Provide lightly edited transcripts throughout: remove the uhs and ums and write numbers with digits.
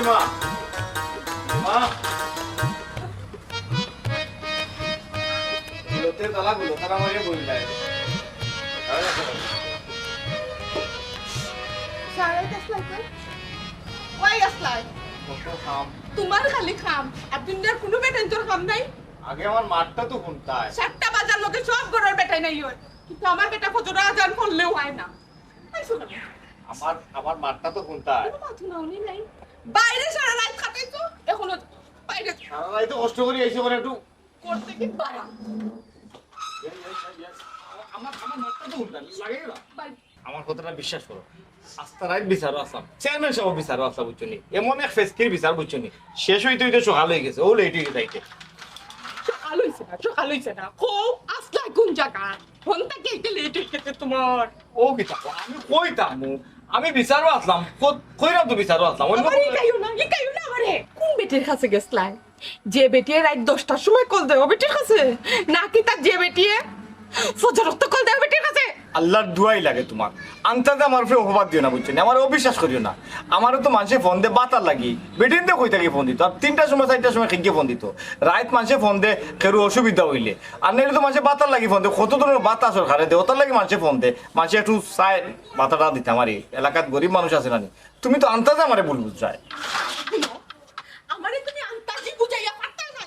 মা মা গুলোতে তালা গুলো তারা মারিয়ে বললাই তোমার খালি খাম আর দুনিয়ার কোনো বেটাই তোর খাম নাই। আগে আমার মাঠটা তো কোনটায় 7টা বাজার লোকে সব ঘরের বেটাই নাই হয়, কিন্তু আমার বেটা ফজর আজান পড়লেও হয় না। আমার মাঠটা তো কোনটায় নাই বাইরে সারা রাত খাটাইছো, এখনো বাইরে সারা রাত তো কষ্ট করে এসে করে একটু করতে কি পারা। আমার মাঠটা তো কোনটায় লাগে না। বাইরে আমার কথাটা বিশ্বাস করো, আস্তা রাত বিচারও আসলাম চেয়ারম্যান সহ বিচারও আসলাম বুঝছো নি, এমন এক ফেসকির বিচার বুঝছো নি, শেষ হইতে হইতে সকাল হয়ে গেছে, ও লেট হয়ে যাইতে। সকাল হইছে না কো আসলা কোন জায়গা ফোন থেকে একটু লেট হয়ে গেছে তোমার। ও কি থাকো আমি কইতাম আমি বিচারও আসলাম, কইরাম তো বিচারও আসলাম অন্য আমারে লিখাইও না আমারে। কোন বেটির কাছে গেছলাই? যে বেটিয়ে রাত 10টার সময় কল দেও বেটির কাছে, নাকি তার যে বেটিয়ে ফজর তো কল দেও বেটির কাছে? আল্লাহর দুয়াই লাগে তোমার, আন্তাজে আমার উপরে অপবাদ দিও না বুঝছো না, আমার অবিশ্বাস করিও না। আমারও তো মানুষে ফোন দে বাতার লাগি, বেটিন দিয়ে কই থাকি ফোন দিত, আর 3টার সময় 4টার সময় খেয়ে ফোন দিত, রাত মানুষে ফোন দে কেউ অসুবিধা হইলে, আর নাইলে তো মানুষে বাতার লাগি ফোন দে, কত ধরনের বাতা সরকারে দে ওটার লাগি মানুষে ফোন দে, মানুষে একটু চায় বাতাটা দিতে। আমার এলাকাত গরিব মানুষ আছে না, তুমি তো আন্তাজে আমারে ভুল বুঝায়। আমারে তুমি আন্তাজি বুঝাইয়া পারতাই না,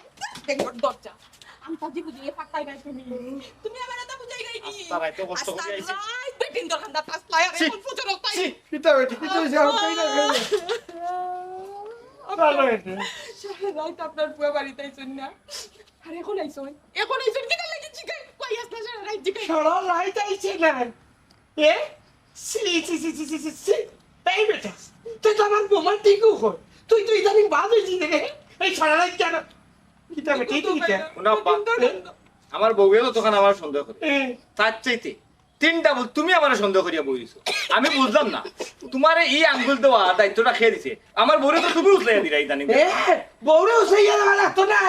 দেখো দরজা আন্তাজি বুঝাইয়া পারতাই না তুমি, তুমি আমারে তো বুঝাই গাইনি। তারাই তো কষ্ট করে আইছে। রাত বেটিন দোকানদার তাসলাই আর এখন ফজর হতাই। পিতা বেটি কিছু যাও কই না কই ভালো হইছে। রাত আপনার পুয়া বাড়িতে আইছেন না, আর এখন আইছেন কি লাগি জিগাই কই আসনা সারা রাত জিগাই সারা রাত আইছে না এ সি সি সি সি সি সি এই বেটা তুই তো আমার বোমা টিকু কর, তুই তুই জানি বাদ হইছি রে এই সারা রাত কেন কিটা বেটি কিটা না আমার বউয়ে তো তখন আমার সন্দেহ করে, তার চাইতে 3টা বল তুমি আমার সন্দেহ করিয়া বইছো। আমি বুঝলাম না তোমার এই আঙ্গুল দেওয়া দায়িত্বটা খেয়ে দিছে, আমার বউরে তো তুমি উঠলাইয়া দিলা ইদানিং। এ বউরে উসাইয়া লাগতো না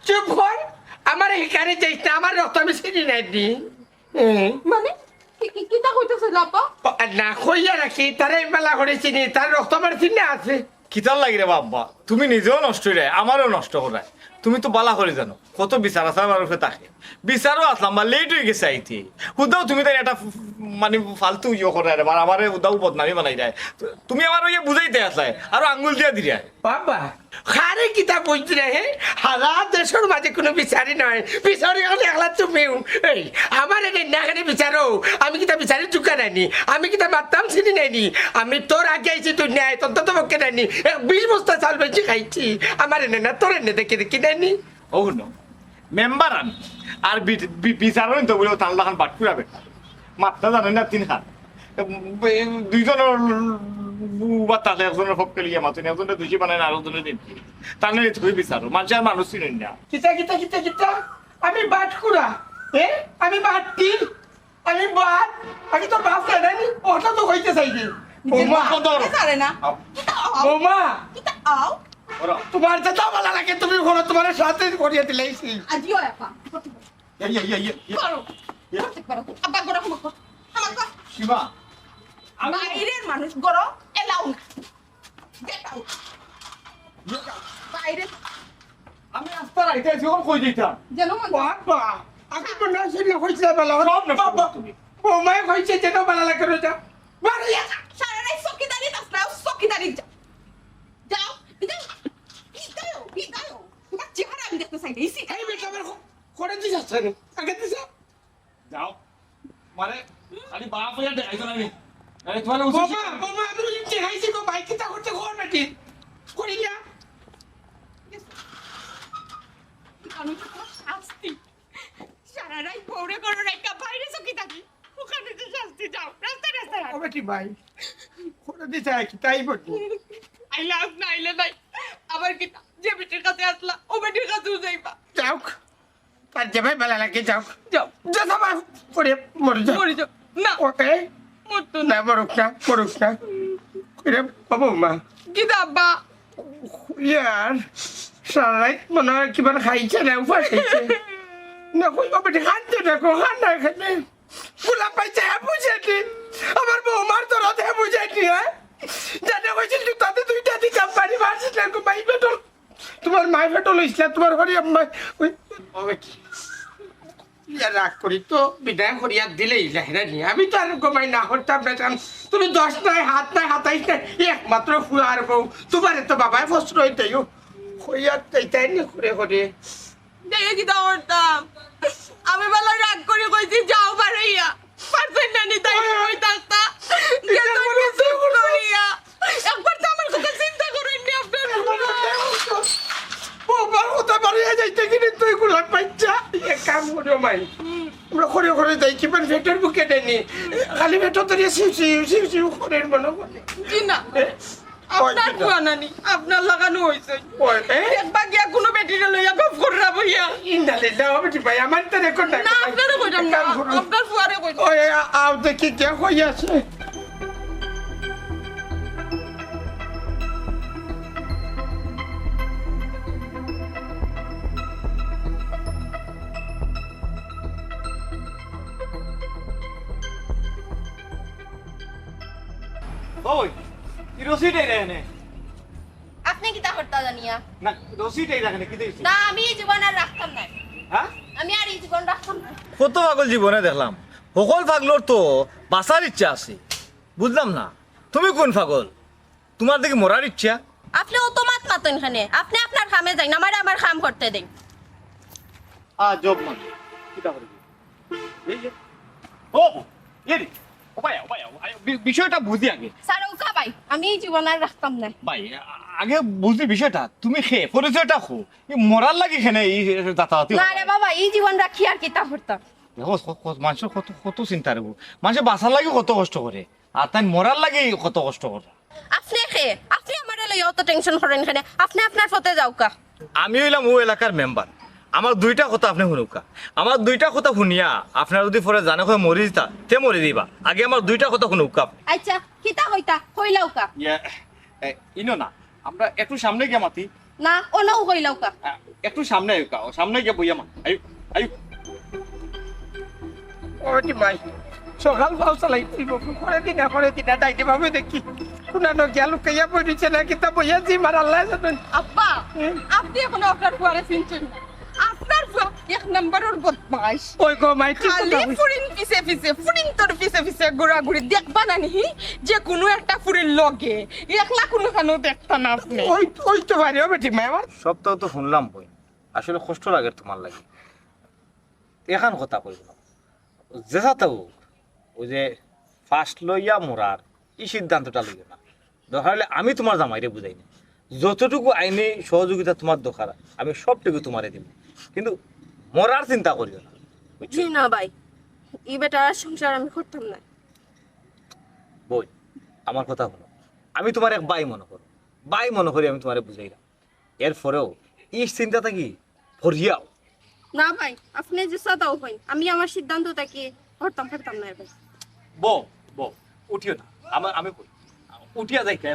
চুপ কর আমার এখানে যাইছ না, আমার রক্ত আমি চিনি নাই দি মানে কিটা কইতেছে লাপা? না কইয়া রাখি তারে মেলা করে চিনি, তার রক্ত আমার চিনে আছে। কিতার লাগি রে বাবা, তুমি নিজেও নষ্ট হয়ে আমারও নষ্ট করায়। তুমি তো বালা করে জানো কত বিচার আছে আমার উপরে তাকে, বিচারও আসলাম বা লেট হয়ে গেছে আইতে, হুদাও তুমি তাই একটা মানে ফালতু ইয়ে করে রে, আমার হুদাও বদনামি বানাই দেয়, তুমি আমার ওই বুঝাইতে আসলাই আর আঙ্গুল দিয়া দিলে। বাবা খারে কিতা বুঝছি রে হাজার দেশের মাঝে কোনো বিচারি নয়, বিচারি হলে একলা তুমিও এই আমার এনে নাগানে বিচারো, আমি কিতা বিচারি চুকা নাইনি, আমি কিতা মারতাম চিনি নাইনি, আমি তোর আগে আইছি তুই নেয় তোর তো পক্ষে নাইনি 20 বস্তা চাল বেশি খাইছি, আমার এনে না তোর এনে দেখে দেখি নাইনি। ও ন মেম্বার আমি আর বিচারও তো বলে টানলা খান বাট পুরা বেটা মাত্রা জানেন না 3 খান, দুইজনের বাতালে একজনের সব কেলিয়ে মাতুন, একজনের দুষি বানায় না আরেকজনের দিন টানে তুই বিচারো মানুষ আর মানুষ চিনেন না। কিতা কিতা কিতা কিতা আমি বাট কুড়া আমি বাটটি আমি বাট আমি তোর বাপ জানি ওটা তো হইতে চাইছি বৌমা কত আরে না বৌমা কিটা আও ওরা তোমার তো ভালো লাগে তুমি ঘরে তোমার সাথে করিয়ে দিলাইছি আজিও আপা ইয়া করো করতে পারো আব্বা গরম করো আমার কর শিবা বাইরের মানুষ গরো এলাও না গেট আউট বাইরে আমি রাস্তা রাইতে আছি ওর কই দিতাম যেন মন বাবা আমি তো না শুনলে হইছে ভালো সব না বাবা তুমি বৌমায় হইছে যেন ভালো লাগে রোজা বাড়িয়া সারা রাত চকিদারি তাসনা চকিদারি যাও বিদায় তোমার চেহারা আমি দেখতে চাই দিছি এই বেটা আমার করে দিছ আগে দিছ যাও মানে খালি বাপ হইয়া দেখাইছো না আমি আরে তোমার উচিত বৌমা আমি বলি খাইছি গো ভাই কিতা করতে ঘর নাকি করিয়া আমি তো শাস্তি সারা রাত পৌড়ে করো রেখা বাইরে চকিদারি ওখানে তো শাস্তি যাও রাস্তায় ওবে কি ভাই করে দিছ কি তাই বলি আইলা না আইলে নাই আবার কি যে বেটির কাছে আসলা ও বেটির কাছেও যাইবা যাও তার যে ভাই ভালো লাগে যাও যাও যা সবাই করে মরে যাও মরে যাও না ওকে মরতো না মরুক না করে বাবু মা কি দাব্বা ইয়ার সারাই মনে হয় কিমান খাইছে না উপাস খাইছে না কই বাবা খাচ্ছে না খান না খেতে গোলাপ পাইছে বুঝেছি আমার বৌমার তোরা বুঝেছি হ্যাঁ যাতে কইছিল লইছিলা তোমার ঘরে আম্মা ওই ইয়া রাগ করি তো বিদায় করিয়া দিলেই লাহিরানি আমি তো আর গমাই না করতাম না কারণ তুমি 10 নাই হাত নাই হাতাইছ নাই একমাত্র ফুয়ার বউ তোমার তো বাবাই ফসরই দেও কইয়া তাইতাই নি করে করে দেখে কি দৌড়তাম আমি বলা রাগ করে কইছি যাও বাড়াইয়া পারছেন না নি তাই ওই তাকতা একবার তো আমার কথা চিন্তা করেন নি আপনার বাবার কথা বাড়িয়ে যাইতে কিনে তুই গুলা পাইছা এক কাম করো মাই আমরা করে করে যাই কি মানে ভেটর বুকে দেনি খালি ভেটর ধরিয়ে সিউ করে মনে করে জি না আপনার কুয়ানানি আপনার লাগানো হইছে একবার গিয়া কোনো বেটিরে লইয়া গপ কররা বইয়া ইন্দালিল্লাহ বেটি ভাই আমার তো রেকর্ড না আপনারে কইতাম না আপনার ফুয়ারে কইতাম ওই আও দেখি কে কইয়াছে ওই কি রসিটাই রাখনে আপনি কি তা করতে জানিয়া না রসিটাই রাখনে কি দেখছিস না আমি এই জীবন আর রাখতাম না হ্যাঁ আমি আর এই জীবন রাখতাম না কত পাগল জীবনে দেখলাম সকল পাগলর তো বাঁচার ইচ্ছা আছে বুঝলাম না তুমি কোন পাগল তোমার দিকে মরার ইচ্ছা আপনি অত মাত মাতেন এখানে আপনি আপনার খামে যাই না আমার খাম করতে দেন জব মান কিটা করবি এই যে ও এরি বিষয়টা বুঝি আগে স্যার ওকা ভাই আমি এই জীবন আর রাখতাম না ভাই আগে বুঝি বিষয়টা তুমি খে পরিচয়টা খো মরার লাগে এখানে এই যাতায়াতি না রে বাবা এই জীবন রাখি আর কি তা করতাম দেখো মানুষের কত কত চিন্তা রেবো মানুষের বাঁচার লাগে কত কষ্ট করে আর তাই মরার লাগে কত কষ্ট করে আপনি আমারে লই অত টেনশন করেন এখানে আপনি আপনার পথে যাও কা আমি হইলাম ও এলাকার মেম্বার আমার দুইটা কথা আপনি শুনুকা আমার দুইটা কথা শুনিয়া আপনার যদি পরে জানে হয় মরি দিতা তে মরি দিবা আগে আমার দুইটা কথা শুনুকা আচ্ছা কিতা হইতা কইলাও কা ইনো না আমরা একটু সামনে গিয়ে মাতি না ওনাও কইলাও কা একটু সামনে আয়ুকা সামনে গিয়ে বইয়া মা আয়ু আয়ু ওটি মাই সকাল ফাল চালাই তুইব করে দিনা ডাইতে ভাবে দেখি কোনানো গেল কাইয়া পড়িছে না কিতা বইয়া জি মার আল্লাহ জানেন আব্বা আপনি এখন আপনার ফুয়ারে চিনছেন না আপনার ফুয়া এক নম্বরের বদমাশ ওই গো মাই ঠিক খালি কথা ফুরিন তোর পিছে ঘোরাঘুরি দেখবা না নি যে কোনো একটা ফুরির লগে একলা কোনো খানো দেখতা না আপনি ওই তো বাড়িও বেটি মাই আমার সপ্তাহ তো শুনলাম বই আসলে কষ্ট লাগে তোমার লাগে এখান কথা কইব না যেসা তো ওই যে ফার্স্ট লইয়া মরার এই সিদ্ধান্তটা লইও না দরকার হলে আমি তোমার জামাইরে বুঝাই না যতটুকু আইনে সহযোগিতা তোমার দরকার আমি সবটুকু তোমারে দিব কিন্তু মরার চিন্তা করিও না জি না ভাই এই বেটার সংসার আমি করতাম না বই আমার কথা হলো আমি তোমার এক বাই মনে করো বাই মনে করি আমি তোমারে বুঝাইলাম এরপরেও এই চিন্তাটা কি ভরিয়াও না ভাই আপনি যে সাদাও হইন আমি আমার সিদ্ধান্তটা কি করতাম না ভাই বো বো উঠিও না আমি কই উঠিয়া যাই কে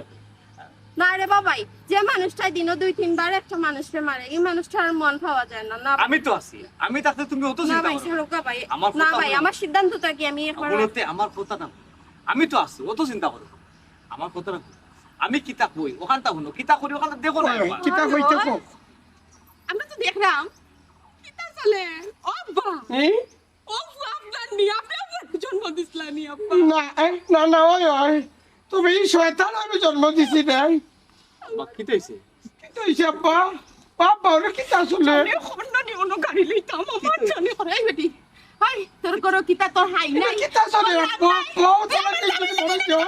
না রে বাবাই যে মানুষটা দিনও 2-3 বার একটা মানুষকে মারে এই মানুষটার মন পাওয়া যায় না না আমি তো আছি আমি তাতে তুমি অত না চিন্তা ভাই করো সরকা ভাই আমার না কথা ভাই বলো। আমার সিদ্ধান্তটা কি আমি একবার বলতে আমার কথা না আমি তো আছি অত চিন্তা করো না। আমার কথা না আমি কিতা কই ওখানটা হলো কিতা করি ওখানটা দেখো না একবার। কিতা কইতে কো আমরা তো দেখলাম কিতা চলে ও বা ও আপনার নি আপনি আমার জন্ম দিছলানি আব্বা না ওই তুমি শয়তান আমি জন্ম দিছি নাই বা কিতা হইছে কিন্তু হইছে আব্বা বাবা ওরে কিতা শুনলে আমি খবর না নি অন্য গাড়ি লইতাম আমার জানি হরাই বেটি হাই তোর করো কিতা তোর হাই নাই কিতা শুনলে আব্বা ও তোমার কিছু বলে যাও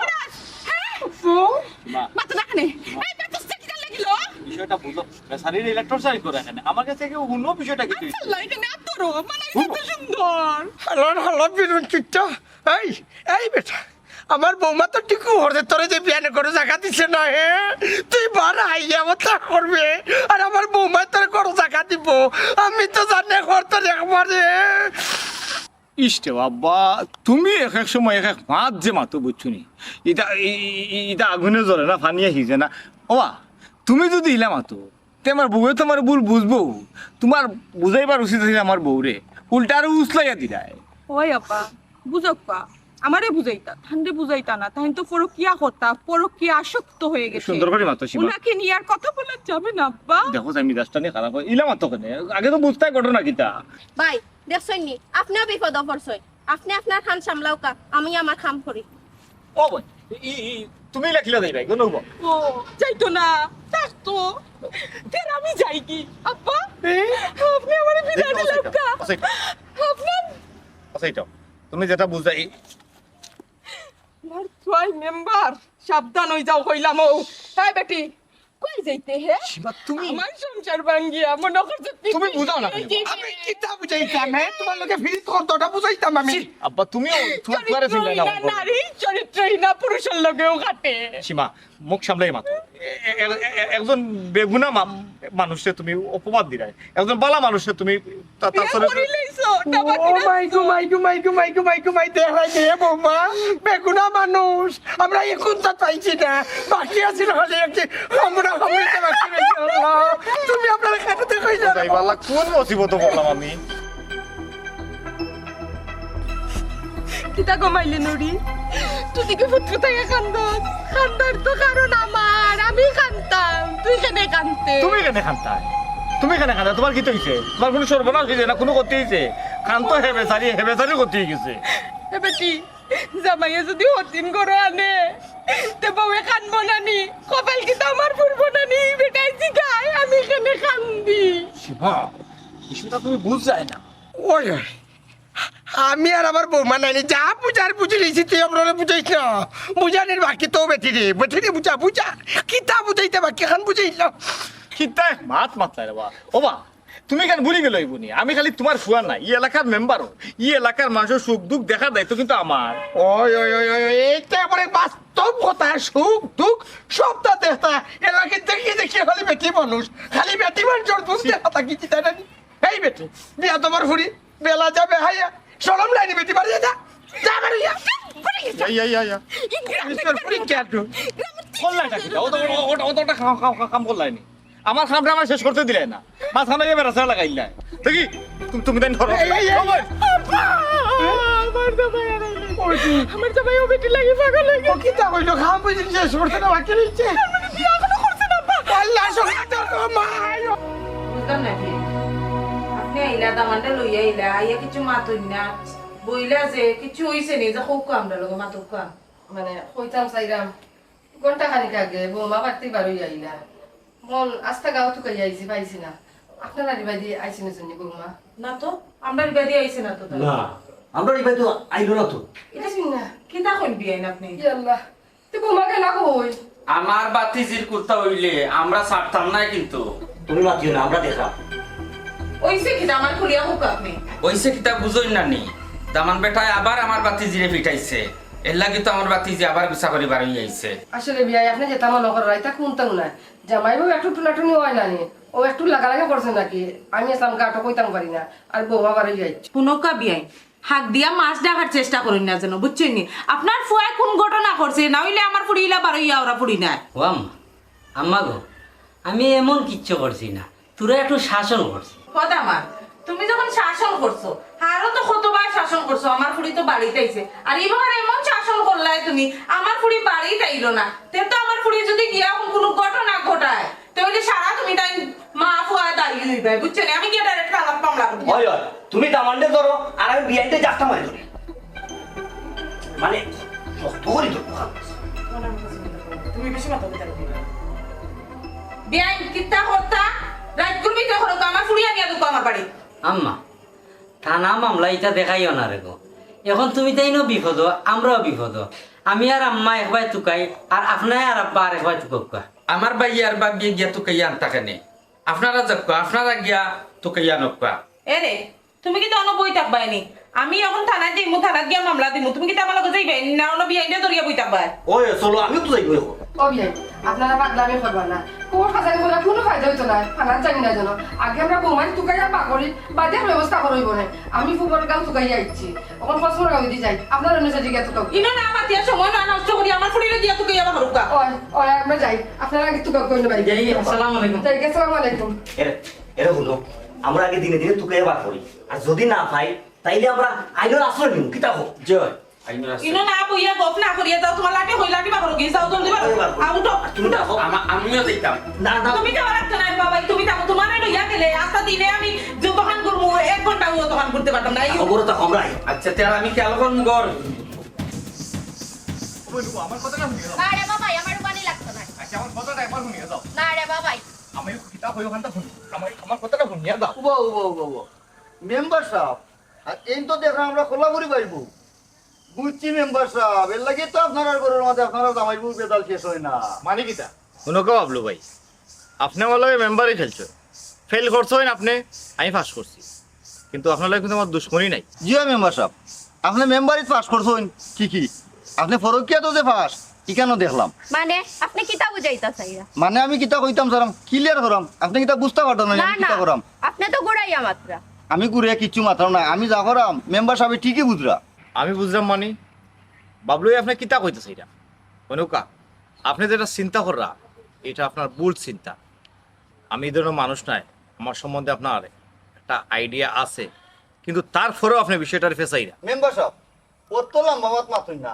মা মাথা রাখনে এই বেতস্তে কিতা লাগিলো বিষয়টা বুঝো বেচারির ইলেকট্রোসাইড করে এখানে আমার কাছে কেউ অন্য বিষয়টা কিছু আল্লাহ এখানে তোর মানে এত সুন্দর হলো বিরুন চিত্ত এই বেটা আমার বৌমা তো টিকু হরে তোরে যে বিয়ানে করে জায়গা দিছে না হে তুই বার আইয়া মতো করবে আর আমার বৌমা তোর করে জায়গা দিব আমি তো জানে ঘর তোর একবারে ইষ্টে বাবা তুমি এক এক সময় এক এক মাছ যে মাতো বুঝছো নি এটা আগুনে জ্বলে না ফানিয়ে হিজে না ওবা তুমি যদি ইলা মাতো তে আমার বউয়ে তোমার ভুল বুঝবো তোমার বুঝাইবার উচিত আছে আমার বউরে উল্টা আরো উসলাইয়া দিলায় ওই আপা বুঝক পা আমারে বুঝাইতা ঠান্ডে বুঝাইতা না তাই তো পরকিয়া করতা পরকিয়া আসক্ত হয়ে গেছে সুন্দর করে মাতো সীমা উনাকে নিয়ে আর কথা বলা যাবে না আব্বা দেখো আমি মেজাজটা নিয়ে খারাপ হয় ইলা মাতো কেন আগে তো বুঝতে ঘটনা কিতা ভাই দেখছই নি আপনিও বিপদ পড়ছই আপনি আপনার খান সামলাও কা আমি আমার খাম করি ও ভাই তুমি লেখিলা যাই ভাই কোন ও যাইতো না থাকতো তের আমি যাই কি আব্বা আপনি আমারে বিদায় দিলেন কা আপনার আচ্ছা এটা তুমি যেটা বুঝাই আমার ছয় মেম্বার সাবধান হই যাও কইলাম ও হ্যাঁ বেটি কই যাইতে হে সীমা তুমি আমার সংসার ভাঙ্গিয়া মনে করছে তুমি বুঝাও না কেন? আমি কিতা বুঝাইতাম হ্যাঁ তোমার লোকে ফিরি করতোটা বুঝাইতাম আমি আব্বা তুমিও তোমার দুয়ারে ছিল না নারী চরিত্রহীনা পুরুষের লগেও ঘাটে সীমা মুখ সামলাই মাত্র একজন বেগুনা মানুষে তুমি অপবাদ দিলাই একজন বালা মানুষে তুমি তার সাথে ও মাই দেখাই দে বৌমা বেগুনা মানুষ আমরা এখন তা পাইছি না বাকি আছিল হলে একটি আমরা হমিতে বাকি রইছে আল্লাহ তুমি আপনারা খাটাতে কই যাও যাই বালা কোন মুসিবত পড়লাম আমি কিতা কমাইলে নুরি তুই দিকে পুত্র থেকে কান্দাস কান্দার তো কারণ আমার আমি কান্তাম তুই কেন কানতে তুমি কেন খান্তায় তুমি কেন খান্তা তোমার কি তো হইছে তোমার কোনো সর্বনাশ হইছে না কোনো করতে হইছে খান তো হেবেসারি করতে গেছে এ বেটি জামাইয়ে যদি হতিন করে আনে তে বউয়ে কানবো নানি কপাল কি তো আমার ফুরবো নানি বেটাই জিগায় আমি কেন কান্দি শিবা বিষয়টা তুমি বুঝ যায় না ওই ওই আমি আর আমার বৌমা নাইনি যা বুঝার বুঝে লিছি তুই আপনারা বুঝাইছ না বুঝানির বাকি তো বেটি রে বুঝা কিতা বুঝাইতে বাকি খান বুঝাইল কিতা মাত মাতলাই রে বা ও বা তুমি কেন ভুলি গেল বুনি আমি খালি তোমার ফুয়া না এই এলাকার মেম্বারও এই এলাকার মানুষের সুখ দুঃখ দেখার দায়িত্ব কিন্তু আমার ওই এইটা এবারে বাস্তব কথা সুখ দুঃখ সবটা দেখা এলাকে দেখি খালি বেটি মানুষ খালি বেটি মানুষের দুধ দেখা থাকি চিতা নানি এই বেটি বিয়া তোমার ফুরি বেলা যাবে হাইয়া সরম লাইনি বেটি বাড়ি যা যা বাড়ি যা মিস্টার ফুরি কেটু কল্লাইটা কিটা ও তো একটা কাম করলাইনি আমার খামটা আমার শেষ করতে দিলে না মাঝখানে গিয়ে বেড়া লাগাইলাই দেখি তুমি তাই ধরো আমার জামাই ও বেটি লাগি পাগল হয়ে ও কিতা কইলো খাম বুঝি শেষ করতে না বাকি রইছে বিয়া এখনো করছে না আব্বা আল্লাহ সঙ্গে তো মাই বুঝলাম না ঠিক আপনি আইলা দামানটা লইয়া আইলা আইয়া কিছু মাতুন না বইলা যে কিছু হইছে নি যে খুব আমরা লগে মাতুকা মানে কইতাম চাইরাম ঘন্টা খানিক আগে বৌমা বাড়তে বারোই আইলা মন আস্থা গাও তো কাই আইছি পাইছি না আপনার আড়ি বাদি আইছি না জন্য বৌমা না তো আমরা বেদি আইছে না তো না আমরা এই ভাই তো আইলো না তো এটা শুন না কিতা কইন বিয়াইন আপনি ই আল্লাহ তুই বৌমা কেন কই আমার বাতিজির কুর্তা হইলে আমরা ছাড়তাম না কিন্তু তুমি মাতিও না আমরা দেখা ওইছে কিতা আমার খুলিয়া হুক আপনি ওইসে কিতা বুঝই না নি দামান বেটায় আবার আমার বাতিজিরে পিটাইছে এর লাগি তো আমার বাতিজি আবার গুছা করে বাড়ি আইছে আসলে বিয়াই আপনি যেটা মনে করেন এটা কোনটাও না জামাই বউ একটু টুনাটুনি হয় না নি ও একটু লাগালাগি করছে নাকি আমি আসলাম গাটো কইতাম পারি না আর বৌমা বারোই আইছি পুনকা বিয়াই হাক দিয়া মাছ ডাকার চেষ্টা করুন না যেন বুঝছেন নি আপনার ফুয়ায় কোন ঘটনা করছে না হইলে আমার ফুড়িলা বারইয়া ওরা ফুড়ি না ও আম্মা গো আমি এমন কিচ্ছু করছি না তোরা একটু শাসন করছি কথা মা তুমি যখন শাসন করছো আরো তো কতবার শাসন করছো আমার ফুড়ি তো বাড়িতে আইছে আর এবার এমন শাসন করলাই তুমি আমার ফুড়ি বাড়িতে আইলো না তে তো আমার ফুড়ি যদি গিয়া কোনো ঘটনা ঘটায় তাহলে সারা তুমি তাই মা ফুয়া দাঁড়িয়ে দিবে বুঝছেন আমি কি ডাইরেক্ট কালাম মামলা করব হয় হয় তুমি দামান্ডে ধরো আর আমি বিয়াইতে যাত্রা মারি ধরি মানে শক্ত করি তো তুমি বেশি মাথা দিতে বিয়াই কিতা হতা রাত করবি তো করো আমার ফুড়ি আনিয়া দুকো আমার বাড়ি আম্মা থানা মামলা এটা দেখাইও না রে গো এখন তুমি তাইনো বিপদ আমরাও বিপদ আমি আর আম্মা একবার তুকাই আর আপনার আর আব্বা আর একবার তুকা আমার ভাই আর বাবিয়ে গিয়া তো কাইয়া আনতা কেনে আপনারা যাক আপনারা গিয়া তো কাইয়া নকা এরে তুমি কি তো অন্য বই থাকবাইনি আমি এখন থানায় দিমু থানাত গিয়া মামলা দিমু তুমি কি তো আমার লগে যাইবে না অন্য বিয়াইনে দরিয়া বই থাকবাই ওই চলো আমিও তো যাইব এখন ও বিয়াই আপনারা পাগলামি করবা না কোর্ট কাছারি করে কোনো ফায়দা হইতো না খানার জানি না যেন আগে আমরা বৌমারি তুকাইয়া পাকড়ি বাদের ব্যবস্থা করইব না আমি ফুবর গাঁও তুকাইয়া আইছি এখন ফসমর গাঁও দি যাই আপনার অনুযায়ী জিজ্ঞা তুকাও ইনো না আমার তিয়া সময় না নষ্ট করি আমার ফুড়িলে দিয়া তুই আমার হরুকা ওই ওই আমরা যাই আপনারা আগে তুকাও কই না ভাই এই আসসালামু আলাইকুম যাই আসসালামু আলাইকুম এরা হলো আমরা আগে দিনে দিনে তুকে বার করি আর যদি না পাই তাইলে আমরা আইনের আশ্রয় নিব কিতা হোক জয় আইনো আছে ইনো না বইয়া গপ না করিয়া যাও তোমার লাঠি হই লাঠি বাকর গিয়ে যাও জলদি বাকর আউট তুমি দেখো আমিও যাইতাম না না তুমি যাওয়ার রাখতে নাই বাবা তুমি যাও তোমার লইয়া গেলে আস্তা দিনে আমি যে দোকান করবো 1 ঘন্টা ও দোকান করতে পারতাম না এই খবর তো কমরাই আচ্ছা তেল আমি খেয়াল করুন গর আমার কথাটা শুনিয়ে যাও না রে বাবাই আমার বানি লাগতো না আচ্ছা আমার কথাটা একবার শুনিয়ে যাও না রে বাবাই আমি কিতাব হই ওখানটা শুনি আমার কথাটা শুনিয়ে দাও মেম্বার সাহেব আর এই তো দেখা আমরা খোলা করি পাইবো বুঝছি মেম্বার সাহেব এর লাগে তো আপনারা গরুর মাঝে আপনারা জামাইবু বেদাল শেষ হয় না মানে কিতা কোনো কেউ ভাবলো ভাই আপনি আমার লগে মেম্বারই খেলছো ফেল করছেন আপনি আমি পাস করছি কিন্তু আপনার লগে কিন্তু আমার দুশ্মনী নাই জিও মেম্বার সাহেব আপনি মেম্বারই পাস করছেন কি আপনি ফরকিয়া তো যে পাস কেন দেখলাম মানে আপনি কিতা বুঝাইতা চাইরা মানে আমি কিতা কইতাম সারাম ক্লিয়ার করাম আপনি কিতা বুঝতে পারতাম না না আমি না কিতা করাম আপনি তো গোড়াইয়া মাত্রা আমি ঘুরে কিচ্ছু মাথাও না আমি যা করাম মেম্বার সাহেব ঠিকই বুঝরা আমি বুঝলাম মানে বাবলু আপনি কিতা কইতেছে এটা অনুকা আপনি যেটা চিন্তা কররা এটা আপনার ভুল চিন্তা আমি এই ধরনের মানুষ নাই আমার সম্বন্ধে আপনার একটা আইডিয়া আছে কিন্তু তারপরেও আপনি বিষয়টার ফেসাই না মেম্বার সাহেব কত লম্বা মাত মাতুন না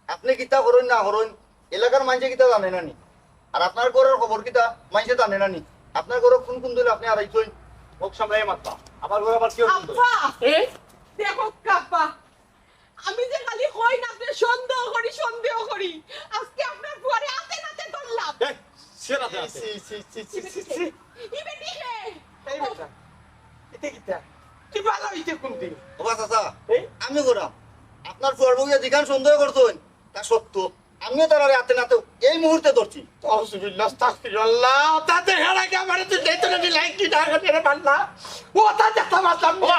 আপনি কিতা করুন না করুন এলাকার মানুষে কিতা জানে না নি আর আপনার ঘরের খবর কিতা মানুষে জানে না নি আপনার ঘরে কোন দিলে আপনি আর আইসই মুখ সামলাই মাত্রা আমার ঘরে আবার কেউ আব্বা দেখো কাপা আমি যে খালি কই না আপনি সন্দেহ করি আজকে আপনার বুয়ারে হাতে নাতে ধরলাম ই বেটি হে এই বেটা এটা কিটা কি ভালো হইতে কোনদিন বাবা চাচা আমি করাম আপনার ফুয়ারবুকে যেখান সন্দেহ করছেন তা সত্য আমিও তার হাতে নাতে এই মুহূর্তে ধরছি আউযুবিল্লাহ আস্তাগফিরুল্লাহ তা দেখার আগে আমারে তুই দেইতো না লাইক কি না করে মারলা ও তা দেখতা মারতাম না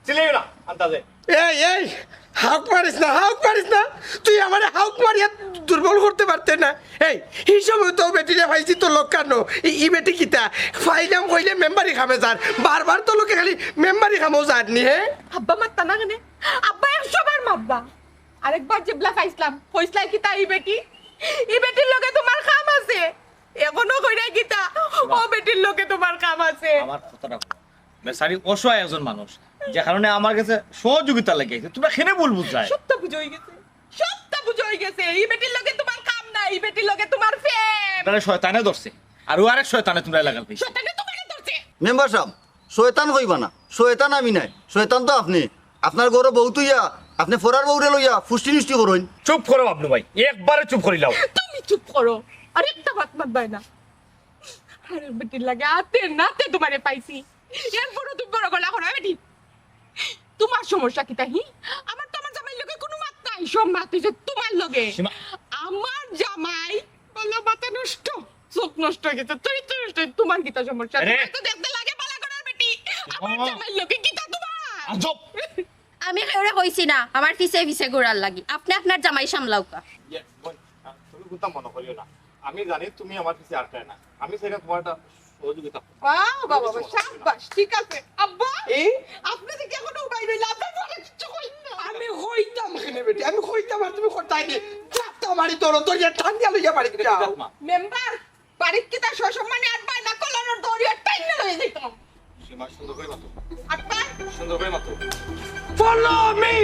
চিলেই না আন্তাজে এই হাউক মারিস না তুই আমারে হাউক মারিয়া দুর্বল করতে পারতে না এই সময় তো বেটিরে ভাইছি তো লোক কেন ই বেটি কিতা ফাইলাম কইলে মেম্বারি খাবে যার বারবার তো লোকে খালি মেম্বারি খামো যাননি হে আব্বা মাত্তা না কেন আব্বা 100 বার মারবা আরেকবার জেবলা খাইছিলাম কইছলাই কি তা ই বেটির লগে তোমার কাম আছে এখনো কইরা কিতা ও বেটির লগে তোমার কাম আছে আমার কথাটা বেচারি অসহায় একজন মানুষ যে কারণে আমার কাছে সহযোগিতা লেগেছে তোমরা খেনে ভুল বুঝায় সবটা বুঝ হয়ে গেছে এই বেটির লগে তোমার কাম নাই এই বেটির লগে তোমার প্রেম তাহলে শয়তানে ধরছে আর ও আরেক শয়তানে তোমরা লাগাল পেয়েছে শয়তানে তোমারে ধরছে মেম্বার সাহেব শয়তান কইবা না শয়তান আমি নাই শয়তান তো আপনি আপনার ঘরে বউ তুইয়া আপনি ফরার বউরে লইয়া ফুষ্টি নিষ্টি করুন চুপ করো বাবলু ভাই একবারে চুপ করি লাও তুমি চুপ করো আর একটা বাত মাতবাই না আরে বেটির লাগে আতে নাতে তোমারে পাইছি এরপরও তুমি বড় গলা করো বেটি তোমার সমস্যা কি তাই আমার তো আমার জামাই লগে কোনো মাত নাই সব মাত হইছে তোমার লগে আমার জামাই বলো মাথা নষ্ট চোখ নষ্ট হয়ে গেছে চরিত্র নষ্ট হয়ে তোমার কিতা সমস্যা আরে! তোমার তো দেখতে লাগে বালা করার বেটি আমার জামাই লগে কিতা তোমার আজব আমি কেউরে কইছি না আমার পিছে পিছে গোড়ার লাগি আপনি আপনার জামাই সামলাউকা তুমি কোনটা মনে করিও না আমি জানি তুমি আমার কাছে আটকায় না আমি সেটা তোমার একটা সহযোগিতা বাবা শাবাশ ঠিক আছে আব্বা আপনি যে এখনো উবাই রইলা আপনার বলে কিছু কইন না আমি হইতাম খেনে বেটি আমি হইতাম আর তুমি করতাই নি চাপটা মারি তোর তোর যে ঠান্ডা লইয়া বাড়ি যাও মেম্বার বাড়ির কি তার সসম্মানে আটবাই না কলানোর দড়িয়া টাইম না লয়ে যেতাম সীমা সুন্দর করে মাতো আটবাই সুন্দর করে মাতো ফলো মি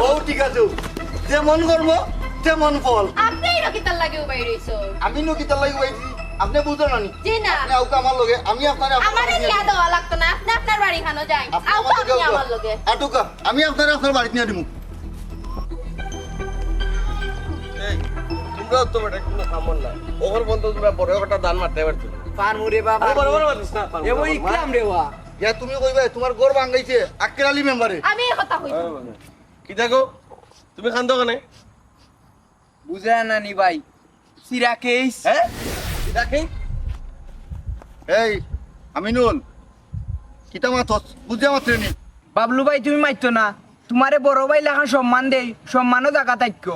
ও ঠিক আছে যেমন কর্ম তেমন ফল আপনি রকিতার লাগে উবাই রইছো আমি নকিতার লাগি পাইছি আপনি বুঝো না নি জি না আপনি আউকা আমার লগে আমি আপনারে আমারে নিয়া দেওয়া লাগতো না আপনি আপনার বাড়ি খানো যাই আও আপনি আমার লগে আটুকা আমি আপনারে আপনার বাড়িতে নিয়ে দিমু এই তোমরা তো বেটা কোনো কামন না ওর বন্ধু তোমরা বড় একটা দান মারতে পারছো পারমুরে বাবা বড় বড় মারিস না এমন ইকরাম রে ওয়া ইয়া তুমি কইবে তোমার ঘর ভাঙাইছে আক্কের আলী মেম্বারে আমি এই কথা কইছি কি দেখো তুমি খান দোকানে বুঝা না নি ভাই সিরা কেস হ্যাঁ দেখি এই আমিনুল কিতা মাথস বুঝা মাত্রে নি বাবলু ভাই তুমি মাইতো না তোমারে বড় ভাই লেখা সম্মান দেই সম্মানও জায়গা থাকব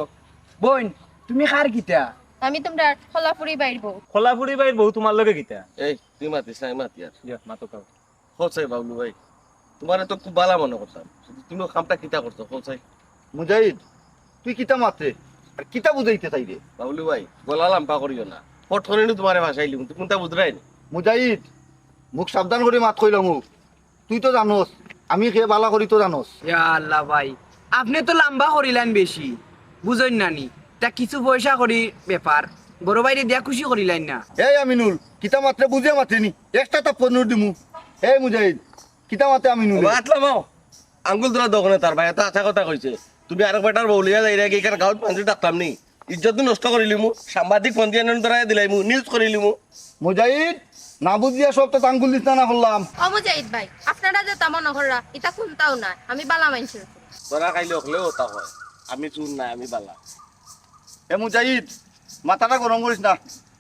বোন তুমি কার কিতা আমি তোমরা খোলাপুরি বাইরবো খোলাপুরি বাইর বউ তোমার লগে গিতা এই তুই মাতিস না মাতি আর মাতো কাও হোসাই বাবলু ভাই তোমারে তো খুব ভালো মনে করতাম তুমি কামটা কিতা করছো হোসাই মুজাহিদ তুই কিতা মাত্রে আর কিতা বুঝাইতে চাই রে বাবলু ভাই গলালাম পা করিও না পটখনে তোমারে ভাষাইলি তুই কোনটা বুঝরাই না মুজাহিদ মুখ সাবধান করে মাত কইল মুখ তুই তো জানোস আমি খেয়ে বালা করি তো জানোস ইয়া আল্লাহ ভাই আপনি তো লম্বা করিলেন বেশি বুঝেন নানি তা কিছু পয়সা করি ব্যাপার বড় বাইরে দিয়া খুশি করিলেন না এই আমিনুল কিতা মাত্রে বুঝে মাত্রেনি একটা তা পনেরো দিমু এই মুজাহিদ কিতা মাত্রে আমিনুল বাতলামাও আঙ্গুল তোরা দোকানে তার ভাই এত আশা কথা কইছে তুমি আরেক বেটার বউলিয়া যাই রে এখানে গাঁৱত মানুষ ডাকতাম নি ইজ্জত নষ্ট করিলি মু সাংবাদিক পন্থী আনন্দ ধরাই দিলাই মু নিউজ করিলি মু মুজাহিদ না বুঝিয়া সব তো আঙ্গুল দিস না করলাম অমুজাহিদ ভাই আপনারা যে তেমন নগররা এটা কোনটাও না আমি বালা মানুষের তোরা খাইলে হলেও ওটা হয় আমি চুর নাই আমি বালা এ মুজাহিদ মাথাটা গরম করিস না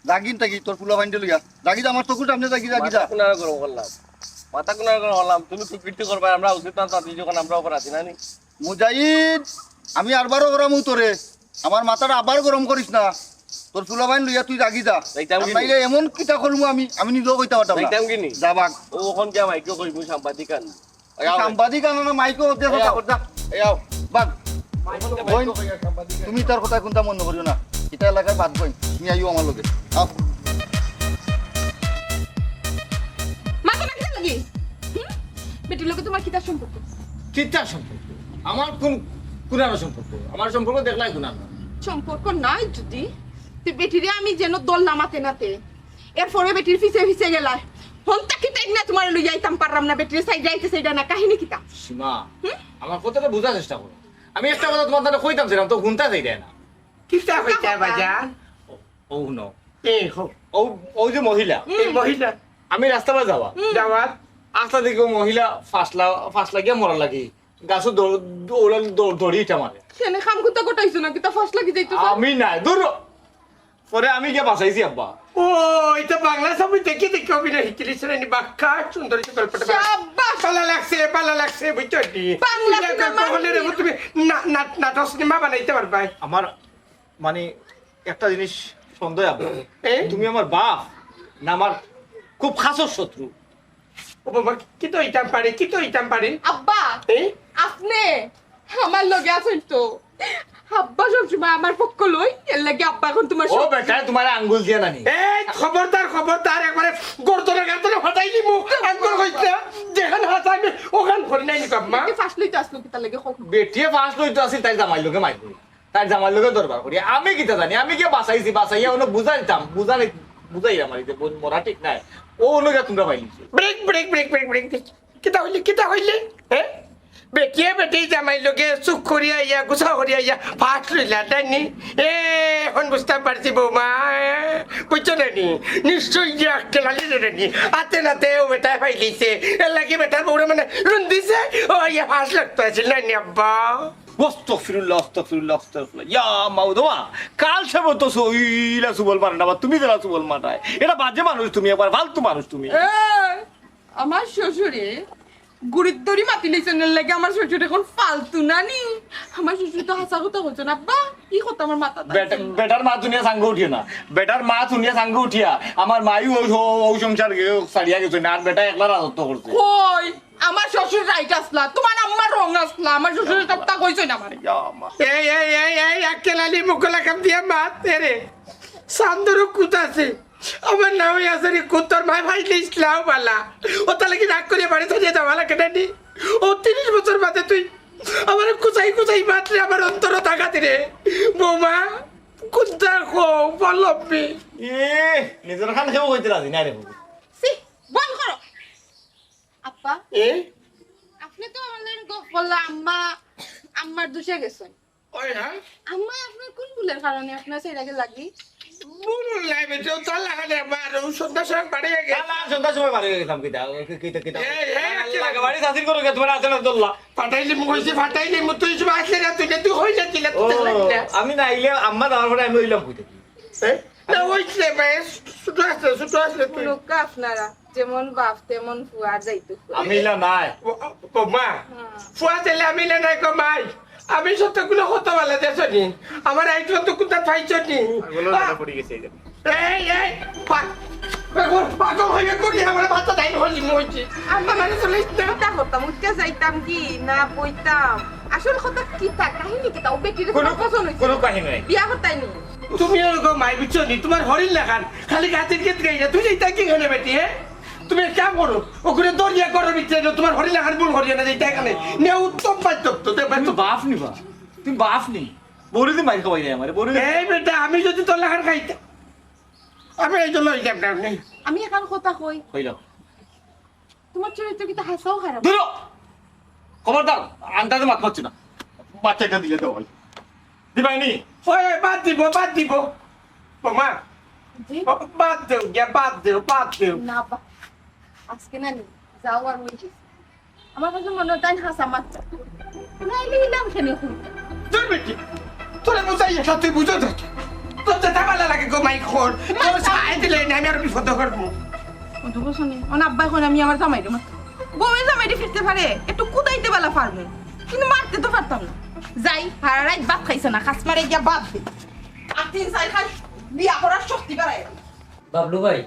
জাগিন থাকি তোর ফুলা বাইন্ডে লইয়া জাগি যা আমার চকুর সামনে জাগি জাগি যা মাথা কুনার গরম করলাম মাথা কুনার গরম করলাম তুমি তো কীর্তি করবা আমরা উচিত না তাদের যখন আমরা ওপর আছি না নি মুজাহিদ আমি আরবারও গরম তোরে আমার মাথাটা আবার গরম করিস না তোর ফুলা বাইন লইয়া তুই জাগি যা যাইতাম কি? নাইলে এমন কিতা করবো আমি নিজেও কইতে পারতাম না যাইতাম কি নি? যাবাক ও ওখান কে মাইকেও কইবো সাংবাদিক আন সাংবাদিক আনো না মাইকো যা এই আও বাগ বইন, তুমি তার কথা কোনটা মনে করিও না এটা এলাকায় বাদ বইন তুমি আইও আমার লগে আও মাথা রাখতে লাগি বেটির লোকে তোমার কিতার সম্পর্ক চিত্তার সম্পর্ক আমার কোন কুনানো সম্পর্ক আমার সম্পর্ক দেখলাই কুনানো সম্পর্ক নাই যদি তুই বেটিরে আমি যেন দল নামাতে নাতে এরপরে বেটির ফিসে ফিসে গেলায় হন্তা কিতা না তোমার লই যাইতাম পারলাম না বেটির সাইড যাইতে সাইডা না কাহিনী কিতা সীমা আমার কথাটা বোঝার চেষ্টা করো আমি একটা কথা তোমার তাহলে কইতাম ছিলাম তো গুনতা যাই দেয় না কিতা হইতা বাজান ও ন এই হো ও ও যে মহিলা এই মহিলা আমি রাস্তা পা যাওয়া যাওয়াত আস্তা দিকে মহিলা ফাঁসলা গিয়া মরার লাগি গাছও দড়িটা মারে সেনে খাম কুতা কটাইছো না কিতা ফাঁস লাগি যাইতো আমি নাই দূর পরে আমি গিয়া বাঁচাইছি আব্বা ও এটা বাংলা ছবি দেখি দেখি অভিনয় শিখিলিস নি বাক্কা সুন্দর গল্পটা শাবাশ! ভালো লাগছে বুঝছো নি বাংলা সিনেমা হলে রে তুমি নাটক সিনেমা বানাইতে পারবা আমার মানে একটা জিনিস সন্দেহ আব্বা এ? তুমি আমার বাপ না আমার খুব খাসর শত্রু ও বাবা কি তো ইটাম পারি আব্বা এই আপনি আমার লগে আছেন তো আব্বা সবসময় আমার পক্ষ লই এর লাগে আব্বা এখন তোমার ও বেটা তোমার আঙ্গুল দিয়া নানি এই খবরদার একবারে গর্দনে ফাটাই দিমু আঙ্গুল কইতা যেখানে হাতাইবে ওখান ধরে নাই নি বাবা ফাঁস লইতে আসলো কিতা লাগে হোক বেটিয়ে ফাঁস লইতো আসি তাই জামাই লোকে মাইর করি তাই জামাই লোকে দরবার করি আমি কিতা জানি আমি কে বাঁচাইয়া ওনো বুঝাই দিতাম বুঝাই আমার এই যে মরা ঠিক নাই ও ওনোকে তোমরা পাইলিছো ব্রেক কিতা হইলে হ্যাঁ বেটি জামাই লোকে চুপ করিয়া ইয়া গুছা করিয়া ইয়া ফাট লইলা তাইনি এখন বুঝতে পারছি বৌমা বুঝছো নানি নিশ্চয়ই যে কেলালি নানি আতে নাতে ও বেটায় পাইলিছে এর লাগে বেটার বউরে মানে রুন্দিছে ও ইয়া ফাঁস লাগতো আছে নানি আব্বা আস্তাগফিরুল্লাহ ইয়া মাউদোয়া কাল সব তো সইলা সুবল মারে না তুমি যারা সুবল মারায় এটা বাজে মানুষ তুমি একবার ফালতু মানুষ তুমি আমার শ্বশুরে গুড়ির দড়ি মাতি লইছেন এর লাগে আমার শ্বশুর এখন ফালতু নানি আমার শ্বশুর তো হাসা কথা হচ্ছে না আব্বা কি কথা আমার মাথা বেটার মা দুনিয়া সাঙ্গ উঠিয়া না বেটার মা দুনিয়া সাঙ্গ উঠিয়া আমার মায়ু ও সংসার সারিয়া গেছে না আর বেটা একলা রাজত্ব করছে কই আমার শ্বশুর রাইট আসলা তোমার আম্মা রং আসলা আমার শ্বশুর সবটা কইছো না আমারে এই কেলালি মুখলা কাম দিয়া মাত রে সান্দরু কুতাছে আমার নাম আছে রে কুত্তর মাই ভাই ইসলাম বালা ও তাহলে কি রাগ করে বাড়ি থেকে যাওয়া লাগে নানি ও 30 বছর বাদে তুই আমার কুচাই মাত্রে আমার অন্তর তাকাতি রে বৌমা কুত্তা খো বলবি নিজের খান খেয়েও কইতে রাজি না রে সি বন্ধ করো আপা এ আপনি তো আমাদের বললা আম্মার দোষে গেছেন ওই হ্যাঁ আম্মা আপনার কোন ভুলের কারণে আপনার সেটাকে লাগি বুলুন লাইবে তো তার লাগালে আমার সন্ধ্যা সময় বাড়ি গেছে সন্ধ্যার সময় বাড়ি গেছিলাম কিতা এই বাড়ি শাসির করে তোমার আছে না দোল্লা ফাটাইলি মুখ তুই সব আসলে না তুই হইলে কিলা ও তুই লাগলে আমি না আইলে আম্মা যাওয়ার পরে আমি হইলাম কইতে না ওইলে বেশ শুধু আসলে তুই লোক আপনারা যেমন বাপ তেমন ফুয়া যাইতো আমি ইলা নাই মা ফুয়া ছেলে আমি নাই কমাই আমি সত্যগুলো হতো বলে দেশনি আমার আইটো তো কোথা পাইছনি পড়ে গেছে এই পাগল হয়ে করি আমার ভাত দাইন হলি মইছি আম্মা মানে চলে চিন্তা করতাম উঠতে যাইতাম কি না বইতাম আসল কথা কি তা কাহিনী কি তা ও বেটির কোনো পছন্দ হইছে কোনো কাহিনী নাই বিয়া করতাইনি তুমি ওরকম মাই বুঝছনি তোমার হরিণ লাগান খালি গাছের ক্ষেত গাই না তুই যাইতা কি খানে বেটি হ্যাঁ তুমি এক কাম করো ওখানে দরিয়া করো ভিতরে তোমার হরি লাগার ভুল করিও না যেটা এখানে নে উত্তম পাইত তো তুমি বাপ নিবা তুমি বাপ নি বড়ি দিন মাইর খাওয়াই আমার বড়ি এই বেটা আমি যদি তোর লাগার খাইতাম আমি এই জন্য হইতাম না নেই আমি এখন কথা কই হইল তোমার চরিত্র কিন্তু হাসাও খারাপ দূর খবরদার আন্দাজে মাত পাচ্ছি না বাচ্চাটা দিলে তো দিবাইনি ওই বাদ দিব বোমা জি বাদ দেও গিয়া বাদ দেও না বা আজকে না যাও আর ওই আমার কাছে মনে হয় তাই হাসা মাত্রা নাইলে নাম খেলে শুনতে তোর বেটি তোরে বুঝাই এটা তুই বুঝো তো তোর যেটা ভালো লাগে গো মাই খোর তোর ছাই দিলে না আমি আর বিপদ করবো ওটা বসনি অন আব্বা এখন আমি আমার জামাইরে মারতাম বউয়ে জামাইরে ফিরতে পারে একটু কুদাইতে বেলা পারবো কিন্তু মারতে তো পারতাম না যাই হারা রাত ভাত খাইছে না খাস মারে গিয়া বাদ দে আর 3-4 খাস বিয়া করার শক্তি বাড়ায় বাবলু ভাই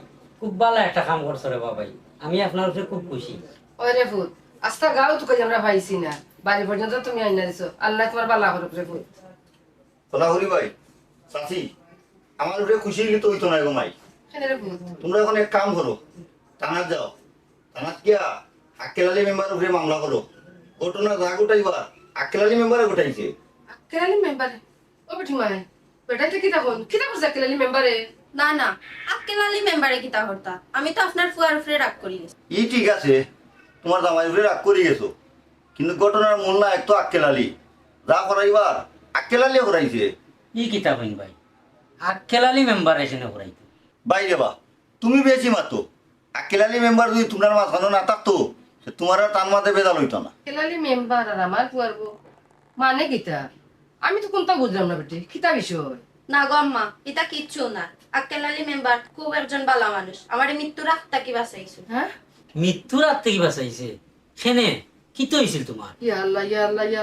খুব ভালো একটা কাম করছো রে বাবাই আমি আপনার উপরে খুব খুশি ওই রে ফুট আস্তা গাও তোকে আমরা পাইছি না বাড়ি পর্যন্ত তুমি আইনা দিছো আল্লাহ তোমার বালা করুক রে ফুট তোলা হরি ভাই চাচি আমার উপরে খুশি হইলে তো হইতো না গো মাই কেন রে ফুট তোমরা এখন এক কাম করো থানাত যাও থানাত গিয়া আক্কেলালি মেম্বার উপরে মামলা করো ঘটনা যা গোটাইবা আক্কেলালি মেম্বারে গোটাইছে কেরালি মেম্বার ও বেটি মাই বেটাইতে কিতা করছে কেরালি মেম্বারে না না আক্কেলালি মেম্বারে কিতা হরতা আমি তো আপনার ফুয়ার উপরে রাগ করি গেছি ই ঠিক আছে তোমার জামাই উপরে রাগ করে গেছো কিন্তু ঘটনার মূল না এক তো আক্কেলালি যা করাইবার আক্কেলালি করাইছে কি কিতাব হইন ভাই আক্কেলালি মেম্বার এসে না করাইতো বাইরে বা তুমি বেশি মাতো আক্কেলালি মেম্বার যদি তোমার মাঝখানে না থাকতো সে তোমার আর টান মাতে বেদাল হইতো না কেরালি মেম্বার আর আমার ফুয়ার বউ মানে কিতা আমি তো কোনটা বুঝলাম না বেটি কিতা বিষয় না গো আম্মা এটা কিচ্ছু না আক্কেলালি মেম্বার খুব একজন ভালো মানুষ আমার মৃত্যু রাখতা কি বাঁচাইছো হ্যাঁ মৃত্যুর হাত থেকে বাঁচাইছে সেনে কি তো হয়েছিল তোমার ইয়া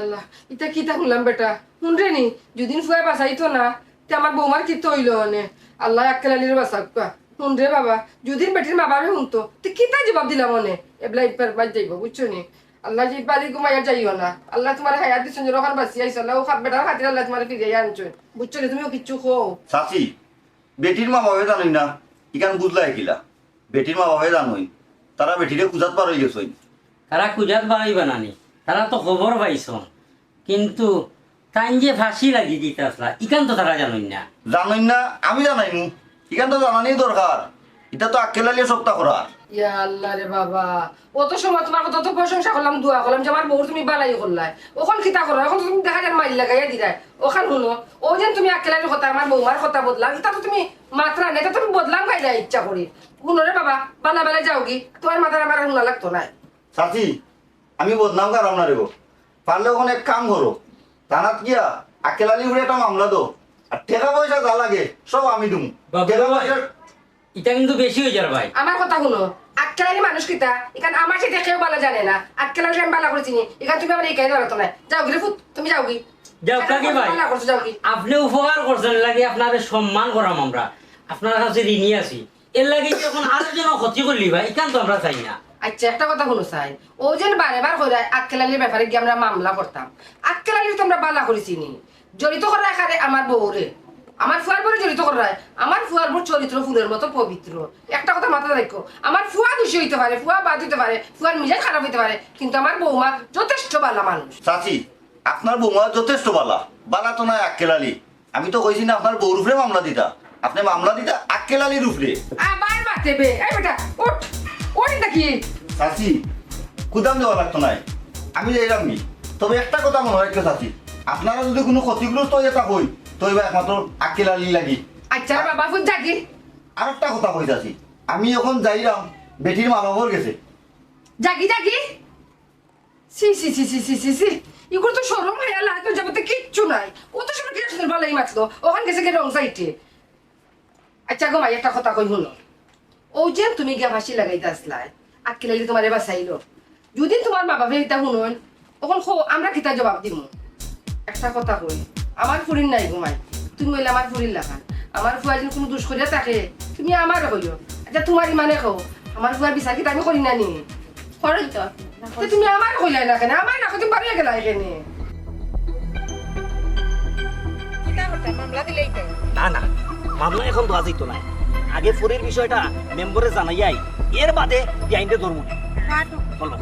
আল্লাহ এটা কিতা শুনলাম বেটা শুনরে নি যদিন ফুয়া বাঁচাইতো না তে আমার বৌমার কি তো হইল মানে আল্লাহ আক্কেলালির বাঁচাক শুনরে বাবা যদিন বেটির মা বাবা শুনতো তে কিতা জবাব দিলাম মনে এবলা ইপার বাজ যাইব বুঝছো নি আল্লাহ যে বাড়ি ঘুমাইয়া যাইও না আল্লাহ তোমার হায়াত দিচ্ছেন যখন বাঁচিয়ে আইসো আল্লাহ ও খাত বেটার খাতির আল্লাহ তোমার ফিরিয়ে আনছো বুঝছো নি তুমিও কিচ্ছু খো চাচি বেটির মা বাবা জানোই না ইখান বুঝলা একিলা বেটির মা বাবা জানোই তারা বেটিরে খুঁজাত পার হয়ে গেছই তারা কুজাত বানাইবা নানি তারা তো খবর পাইছ কিন্তু তাই যে ফাঁসি লাগি দিতে আসলা ইকান তো তারা জানোই না জানোই না আমি জানাইনু ইখান তো জানানি দরকার এটা তো আক্কেলালিয়ে সপ্তাহ করার ইয়া আল্লাহ রে বাবা অত সময় তোমার কথা তো প্রশংসা করলাম দোয়া করলাম যে আমার বউ তুমি বালাই করলাই ওখান কিতা করো এখন তো তুমি দেখা যান মাইল লাগাইয়া দিলাই ওখান শুনো ও যেন তুমি আকেলার কথা আমার বৌমার কথা বদলাম এটা তো তুমি মাত্রা নেই এটা তুমি বদলাম গাইলা ইচ্ছা করি শুনো রে বাবা বালা বেলা যাও কি তোমার মাথার আমার শুনা লাগতো না চাচি আমি বদনাম কারাম না রেগো পারলে ওখানে এক কাম করো থানাত গিয়া আক্কেলালি উপরে একটা মামলা দো আর টাকা পয়সা যা লাগে সব আমি দিমু বাবা, টাকা পয়সা এটা কিন্তু বেশি হয়ে যার ভাই আমার কথা শুনো আক্কেলারি মানুষ কিতা এখানে আমার সাথে কেউ বালা জানে না আক্কেলারি আমি বালা করেছি এখানে তুমি আমার এই কাজ ধরতো না যাও গিরে ফুট তুমি যাও কি যাও কাকি ভাই বালা করছো যাও কি আপনি উপকার করছেন লাগে আপনাদের সম্মান করাম আমরা আপনার কাছে ঋণী আছি এর লাগে যখন আরো যেন ক্ষতি করলি ভাই এখান তো আমরা চাই না আচ্ছা একটা কথা শুনো চাই ও যেন বারে বার করে আক্কেলালির ব্যাপারে গিয়ে আমরা মামলা করতাম আক্কেলালির তো আমরা বালা করেছি নি জড়িত করে রাখারে আমার বউরে আমার ফুয়ার বউরে জড়িত করে রায় আমার ফুয়ার বউ চরিত্র ফুলের মতো পবিত্র একটা কথা মাথায় রাখো আমার ফুয়া দোষী হইতে পারে ফুয়া বাদ হইতে পারে ফুয়ার মিজাজ খারাপ হইতে পারে কিন্তু আমার বৌমা যথেষ্ট ভালো মানুষ চাচি আপনার বৌমা যথেষ্ট বালা বালা তো নয় আক্কেলালি আমি তো কইছি না আপনার বউর উপরে মামলা দিতা আপনি মামলা দিতা আক্কেলালির উপরে আবার মাতে বে এই বেটা ওঠ ওঠ এটা কি চাচি কুদাম দেওয়া লাগতো নাই আমি যাইলাম নি তবে একটা কথা মনে রাখতে চাচি আপনারা যদি কোনো ক্ষতিগ্রস্ত হয়ে থাকুন তো এবার একমাত্র আক্কেলালি লাগি আচ্ছা বাবা ফুট জাগি আর একটা কথা কই চাচি আমি এখন যাইলাম বেটির মা বাবার গেছে জাগি জাগি সি সি সি সি সি সি সি এগুলো তো সরম হয়ে লাগতো যাবতে কিচ্ছু নাই ও তো সব গেছে ভালোই মাতলো ওখান গেছে কে রং সাইটে আচ্ছা গো ভাই একটা কথা কই শুনো ও যে তুমি গিয়া ফাঁসি লাগাইতে আসলাই আক্কেলালি তোমার এবার চাইলো যদি তোমার মা বাবা এটা শুনুন তখন আমরা কিতা জবাব দিব একটা কথা কই আমার ফুরির নাই ঘুমাই তুমি হইলে আমার ফুরির লাগান আমার ফুয়া যদি কোনো দুষ করিয়া থাকে তুমি আমার কইও আচ্ছা তোমার ইমানে কও আমার ফুয়ার বিচার কি আমি করি না নি করো তো তো তুমি আমার কইলাই না কেন আমার না তুমি বাড়িয়ে গেলা এখানে কিতা করতে মামলা দিলেই তো না না মামলা এখন দেওয়া যেত না আগে ফুরির বিষয়টা মেম্বরে জানাইয়াই এর বাদে বিআইনটা ধরবো বলো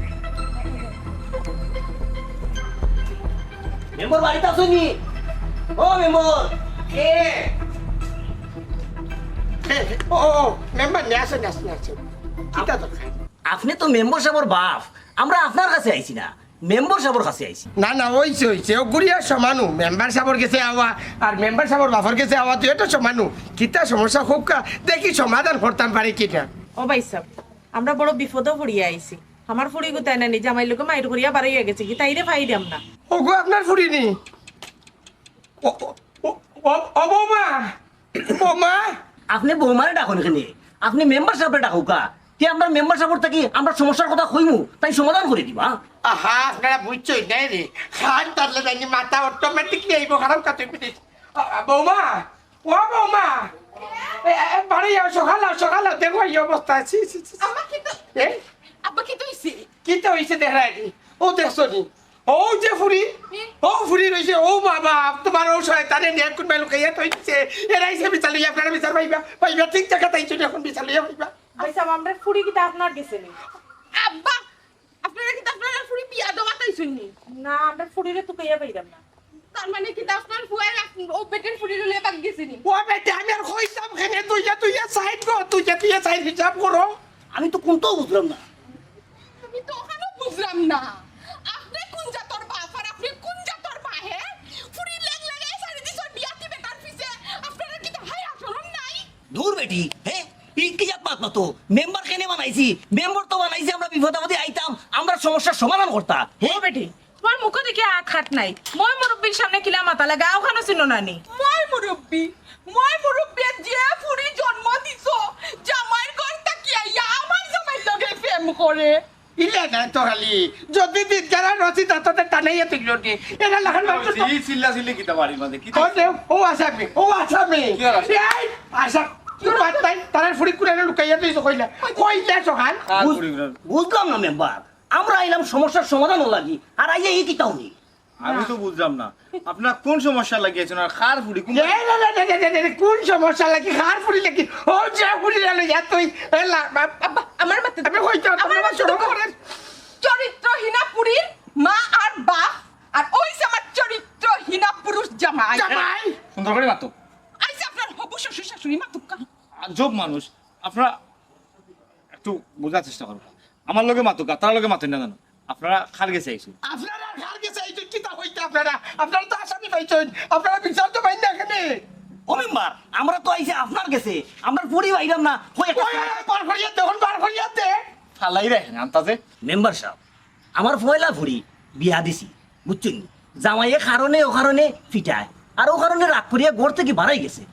মেম্বর বাড়িতে আসুনি ও মেম্বর ও মেম্বার নিয়ে আসেন আসেন আসেন কিতা দরকার আপনি তো মেম্বর সাহেবের বাপ আমরা আপনার কাছে আইছি না মেম্বর সাহেবের কাছে আইছি না না হইছে ও গুড়িয়া সমানু মেম্বার সাহেবের কাছে আওয়া আর মেম্বার সাহেবের বাপর কাছে আওয়া তুই এটা সমানু কিতা সমস্যা হোক কা দেখি সমাধান করতাম পারি কিনা ও ভাই সাহেব আমরা বড় বিপদও পড়িয়া আইছি আমার ফুড়ি গুতায় না নিজে আমার লোকে মাইর করিয়া বাড়াইয়া গেছে কি তাইরে ফাইদাম না ওগো আপনার ফুরিনি ও বৌমা বৌমা আপনি বৌমারে ডাকুন এখানে আপনি মেম্বার সাহেবরে ডাকুকা কি আমরা মেম্বার সাহেব থাকি আমরা সমস্যার কথা কইমু তাই সমাধান করে দিবা আহা আপনারা বুঝছই নাই রে খান তাহলে জানি মাথা অটোমেটিকলি আইব খারাপ কাটে পিটিস বৌমা ও বৌমা বাড়ি যাও সকাল দেখো এই অবস্থা ছি ছি ছি আম্মা কি তো এ আব্বা কি তো হইছে কি তো হইছে দেখাই ও দেখছো নি ও যে ফুরি ও ফুরি রইছে ও বাবা তোমার ও শয়তানে নিয়ে কোন মেলু খাইয়া তইছে এরাইছে বিচার লইয়া আপনারা বিচার পাইবা ঠিক জায়গা তাইছো এখন বিচার লইয়া পাইবা ভাই সাহেব আমরা ফুড়ি কিতা আপনার গেছে নি আব্বা আপনারা কি আপনারা ফুড়ি বিয়া দেওয়া তাইছুনি না আমরা ফুড়িরে তুকাইয়া পাইলাম না তার মানে কি আপনার ফুয়ার ও বেটের ফুড়ি লয়ে বাগ গেছিনি ও বেটা আমি আর কইতাম কেনে তুই সাইড কর তুই সাইড হিসাব করো আমি তো কোনটাও বুঝলাম না আমি তো ওখানে বুঝলাম না আপনি কোন জাতর বাপ আর আপনি কোন জাতর মা হে ফুড়ি লাগে সারি দিছ বিয়াতি বেটার পিছে আপনারা কি তো হাই আসলন নাই দূর বেটি হে এই কি জাত পাত তো মেম্বার কেনে বানাইছি মেম্বার তো বানাইছি আমরা বিপদাপদে আইতাম আমরা সমস্যার সমাধান করতা ও বেটি তোমার মুখ দেখে আট হাট নাই মই মুরব্বির সামনে কিলা মাথা লাগা ওখানে ছিল নানি মই মুরব্বি যে ফুড়ি জন্ম দিছ জামাইর ঘর তাকি আইয়া আমার জামাইর লগে প্রেম করে ইলে না তো খালি যদি যারা রসিদ হাতে টানাইয়া তুই নি এরা লাগান মাত্র চিল্লা চিল্লি কিতা বাড়ির মধ্যে কি ও আসামি এই আশা কি বাত নাই তার ফুড়ি কুড়ে লুকাইয়া তুই কইলা সকাল বুঝলাম না মেম্বার আমরা আইলাম সমস্যার সমাধান লাগি আর আইয়া এই কিতাও নি আমি তো বুঝলাম না আপনার কোন সমস্যা লাগিয়েছেন আর খার ফুড়ি কোন কোন সমস্যা লাগি খার ফুড়ি লাগি ও যা ফুড়ি লালো যা তুই আব্বা আমার মাথা আমি কইতে আমার শুরু করেন চরিত্রহীনা পুরীর মা আর বাপ আর ওই যে আমার চরিত্রহীনা পুরুষ জামাই সুন্দর করে মাতো আইসে আপনার হবু শ্বশুর শাশুড়ি মাতুকা আজব মানুষ আপনারা একটু বোঝার চেষ্টা করুন আমার লগে মাতুকা তার লগে মাতুন না জানো আপনারা খার গেছে আইসু আপনারা খার গেছে এই কি তা হইতে আপনারা তো আসামি পাইছেন আপনারা বিচার তো পাইন না এখানে ও মেম্বার আমরা তো আইছি আপনার কাছে আমরা পুরি বাইরাম না হই একটা বার করিয়া দেখুন বার করিয়া দে ফালাই রাখেন আন্তাজে মেম্বার সাহেব আমার পয়লা ফুরি বিয়া দিছি বুঝছেন জামাইয়ে কারণে ও কারণে ফিটায় আর ও কারণে রাগ করিয়া ঘর থেকে বাড়াই গেছে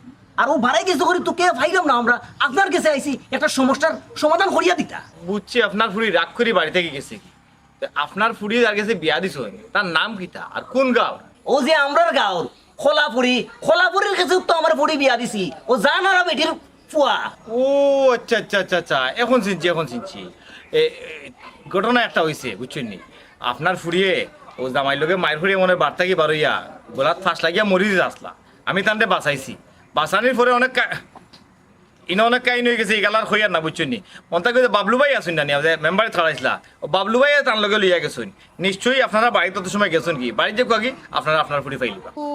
আর ও বাড়াই গেছে করি তো কে ফাইলাম না আমরা আপনার কাছে আইছি একটা সমস্যার সমাধান করিয়া দিতা বুঝছি আপনার ফুড়ি রাগ করি বাড়ি থেকে গেছে কি আপনার ফুড়ি যার কাছে বিয়া দিছ তার নাম কিতা আর কোন গাঁও ও যে আমরার গাঁওর খোলাপুরির কাছে তো আমার ফুড়ি বিয়া দিছি ও জান আর বেটির ফুয়া ও আচ্ছা আচ্ছা আচ্ছা আচ্ছা এখন চিনছি ঘটনা একটা হয়েছে বুঝছেন নি আপনার ফুড়িয়ে ও জামাই লোকে মায়ের ফুড়িয়ে মনে বার্তা কি বারইয়া গোলাত ফাঁস লাগিয়া মরি আসলা আমি তান্তে বাঁচাইছি বাঁচানির পরে অনেক অনেক কাহিনী হয়ে গেছে এগালার হইয়ার না বুঝছেন নি মনটা কইছে বাবলু ভাই আসুন না মেম্বারে ছাড়াইছিলা ও বাবলু ভাই তার লগে লইয়া গেছুন নিশ্চয়ই আপনারা বাড়িতে তত সময় গেছেন কি বাড়িতে যে কি আপনারা আপনার ফুড়ি পাইলিবা ও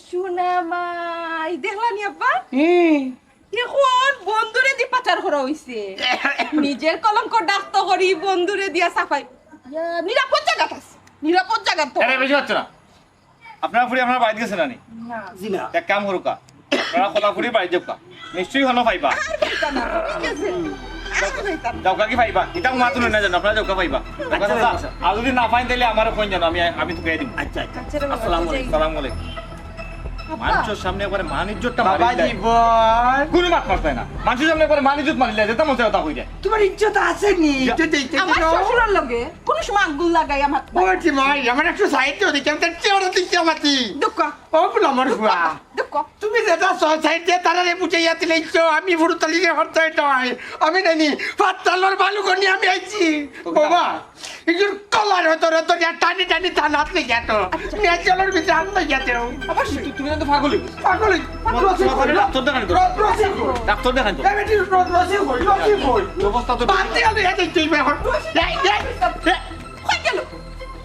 সোনা মাই দেখলানি আব্বা এখন বন্ধুরে দি পাচার করা হইছে নিজের কলঙ্ক ডাক্ত করি বন্ধুরে দিয়া সাফাই নিরাপদ জায়গা তো আরে বেশি হচ্ছে না আপনার ফুড়ি আপনার বাড়িতে গেছে না নি জি না এক কাম করুকা আপনারা খোলা ফুড়ি বাড়ি যাবকা নিশ্চয়ই হনো পাইবা যাওকা কি পাইবা এটা মাতুন না জানো আপনারা যাওকা পাইবা আর যদি না পাইন তাহলে আমারও ফোন জানো আমি তো দিব আচ্ছা আচ্ছা আসসালামু আলাইকুম মানুষের সামনে একবারে মানিজ্জতটা বাবা মারি দেয় জীবন কোনো মাত মারতে না মানুষের সামনে একবারে মানিজ্জত মারিলে যেটা মতো কথা কই যায় তোমার ইজ্জত আছে নি ইজ্জত দিতে আমার শ্বশুরের লগে কোন সময় আঙ্গুল লাগাই আমার ওটি মাই আমার একটু সাইড দিতে আমি চেওড়া দিতে আমাতি দুঃখ ও আমার হুয়া দুঃখ তুমি যেটা সাইড দিয়ে তারারে বুঝাইয়া দিলেছো আমি ভুরুতালিরে হরতে নয় আমি জানি পাতালোর বালু কোনি আমি আইছি বাবা ইজুর কলার হতো রতো টানি টানি টান হাত লেগে গেতো নেচলের ভিতরে হাত লেগে গেতো তুমি তো পাগল পাগল তোর দোকানে তো ডাক্তার দেখান তো অবস্থা তো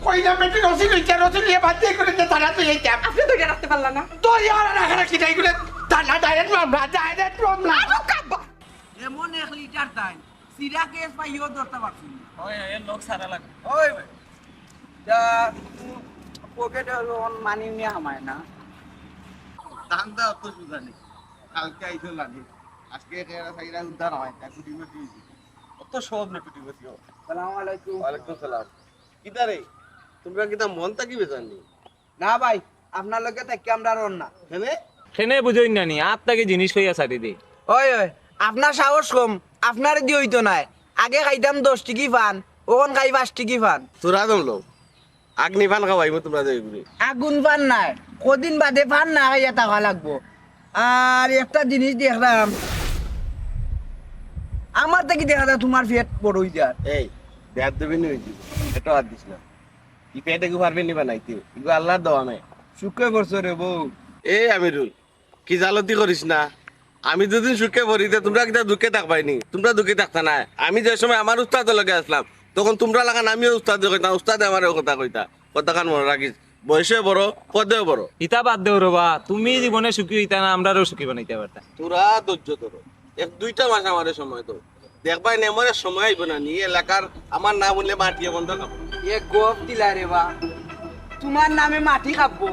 কই গেল আপনি তো এটা রাখতে পারলা না আরো কাব্বা এমন 1 লিটার তাই সিরা কেস পাইও ধরতে পারছি ওই লোক সারা লাগে ওই যা পকেটে হলো মানি নিয়ে আমায় না দান্দা অত সুজা নেই কালকে আইসো লাগে আজকে এরা সাইরা উদ্ধার হয় একটু ডিমে দিয়েছি অত সব না পিটি বসিও আসসালামু আলাইকুম ওয়ালাইকুম সালাম কিদারে তোমরা কিতা মন তাকি বেজানি না ভাই আপনার লগে থাকি আমরা আর না হেনে সেনে বুঝই না নি আপনাকে জিনিস হইয়া সারি দে ওই ওই আপনার সাহস কম আপনার দি হইতো নাই আগে খাইতাম 10 টিকি পান ওখন খাই 5 টিকি পান তোরা দম লোক আগ্নি ফান খাওয়াইবো তোমরা যাই ঘুরে আগুন পান নাই কদিন বাদে পান না খাইয়া টাকা লাগবো আর একটা জিনিস দেখলাম আমার থেকে দেখা যায় তোমার পেট বড় হই যায় এই দেখ দেবে নি হইছি এটা আর দিস না ই পেটে কি পারবে নি বানাইতে ইগো আল্লাহর দেওয়া নাই সুখে করছো রে বউ এই আমিরুল কি জালতি করিস না আমি দুদিন সুখে পড়িতে তোমরা কিটা দুঃখে থাকবাইনি তোমরা দুঃখে থাকতা না আমি যে সময় আমার উস্তাদের লগে আসলাম তখন তোমরা লাগান আমিও উস্তাদে কইতাম উস্তাদে আমার কথা কইতা কথাখান মনে রাখিস বয়সে বড় পদেও বড় ইতা বাদ দেও রবা তুমি জীবনে সুখী হইতা না আমরাও সুখী বানাইতে পারতা তোরা ধৈর্য ধরো 1-2টা মাস আমার সময় তো দেখবাই না আমার সময় আইব না নি এলাকার আমার না বললে মাটিয়ে বন্ধ খাবো এ গোপ দিলা রে বা তোমার নামে মাটি খাবো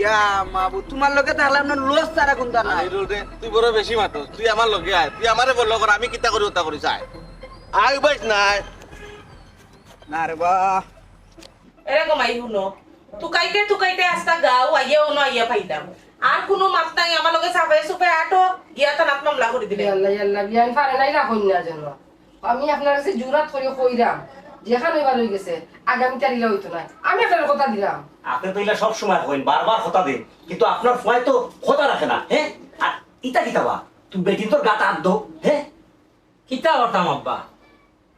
ইয়া মাবু তোমার লগে থাকলে আপনার লস তারা কোনটা নাই আমিরুল রে তুই বড় বেশি মাতস তুই আমার লগে আয় তুই আমারে বললো কর আমি কিতা করি ওটা করি চাই আই বাইস নাই না রে বা এরকম আই শুনো তুকাইতে আস্তা গাও আইয়া অন্য আইয়া পাইতাম আর কোনো মাপ নাই আমার লগে সাফাই সুফাই আটো গিয়া তা নাত মামলা করে দিলে আল্লাহ আল্লাহ বিয়ান পারে নাই রাখুন না যেন আমি আপনার কাছে জুরাত করে কইরাম যেখানে এবার হয়ে গেছে আগামী তারিখে হইতো না আমি আপনার কথা দিলাম আপনি তো ইলা সব সময় কইন বারবার কথা দেন কিন্তু আপনার ফয় তো কথা রাখে না হ্যাঁ আর ইটা কিতাবা তুমি বেটি তোর গাটা আদ দো হ্যাঁ কিতা করতাম আব্বা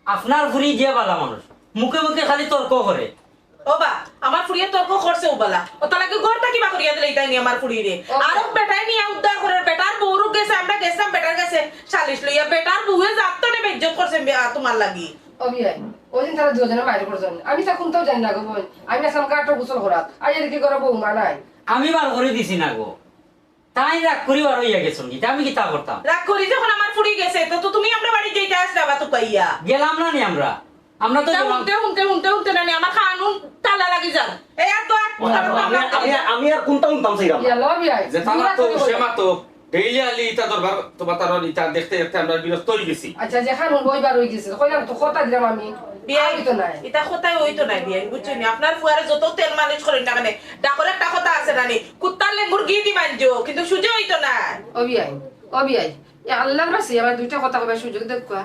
আপনার ফুরি যে বালা মানুষ মুখে মুখে খালি তর্ক করে ও বা আমার ফুরিয়ে তর্ক করছে ওবালা ও তালাকে ঘরটা কিবা করিয়া দিলে তাই নি আমার ফুরিয়ে আর বেটাই নিয়ে উদ্ধার করে বেটার বউরু গেছে আমরা গেছিলাম বেটার কাছে সালিশ লইয়া বেটার বউয়ে যাত্তো নে বেজ্জত করছে তোমার লাগি অবিয়াই ওই দিন তারা দুজনে বাইরে করছেন আমি তা কোনটাও জানি না গো বোন আমি আসলাম কাটো গোসল করাত আর এদিকে করে বৌমা নাই আমি বার করে দিছি না গো তাই রাগ করি বার হইয়া গেছো গীতা আমি কিতা করতাম রাগ করি যখন আমার ফুরি গেছে তো তুমি আমরা বাড়ি যেতে আসলে বা তো পাইয়া গেলাম না নি আমরা তো হুনতে না আমার খানুন তালা লাগি যান এই আর তো আমি আর কোনটা উনতাম চাইরাম ইয়ালো অবিয়াই যে তারা তো সেমা তো ডেইলি আলি ইতা দরবার তোমার তার ইতা দেখতে দেখতে আমরা বিরক্ত হয়ে গেছি আচ্ছা যেখান বইবার হয়ে গেছে কইলাম তো কথা দিলাম আমি বিয়াই তো নাই এটা কোথায় হইতো না বিয়াই বুঝছনি আপনার ফুয়ারে যত তেল মালিশ করেন না কেন ডাকরে একটা কথা আছে নানি কুত্তার লেঙ্গুর গি দি মানজো কিন্তু সুজে হইতো না অবিয়াই আল্লাহর কাছে আমার দুইটা কথা কবার সুযোগ দেখবা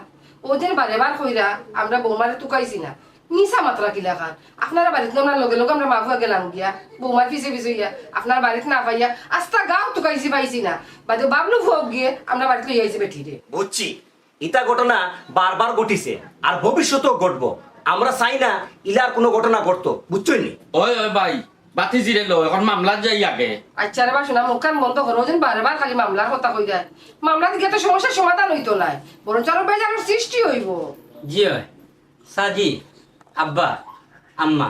ওদের বারে বার কইরা আমরা বৌমারে তুকাইছি না নিশা মাত্রা কিলা খান আপনারা বাড়িতে আমরা লগে লগে আমরা মাফুয়া গেলাম গিয়া বৌমার পিছে পিছে গিয়া আপনার বাড়িতে না পাইয়া আস্তা গাও তুকাইছি পাইছি না বাদে বাবলু ফুয়াক গিয়ে আমরা বাড়িতে লই আইছি বেঠিরে বুঝছি ইটা ঘটনা বারবার ঘটিছে আর ভবিষ্যতেও ঘটবো আমরা চাই না ইলার কোনো ঘটনা ঘটতো বুঝছনি ওই ওই ভাই বাতি জিরে লো এখন মামলা যাই আগে আচ্ছা রে বাসনা মুখ কান বন্ধ করো যেন বারে বার খালি মামলার কথা কই দেয় মামলা দিকে তো সমস্যার সমাধান হইতো না বরঞ্চ আরো বেজানোর সৃষ্টি হইব জি হয় সাজি আব্বা আম্মা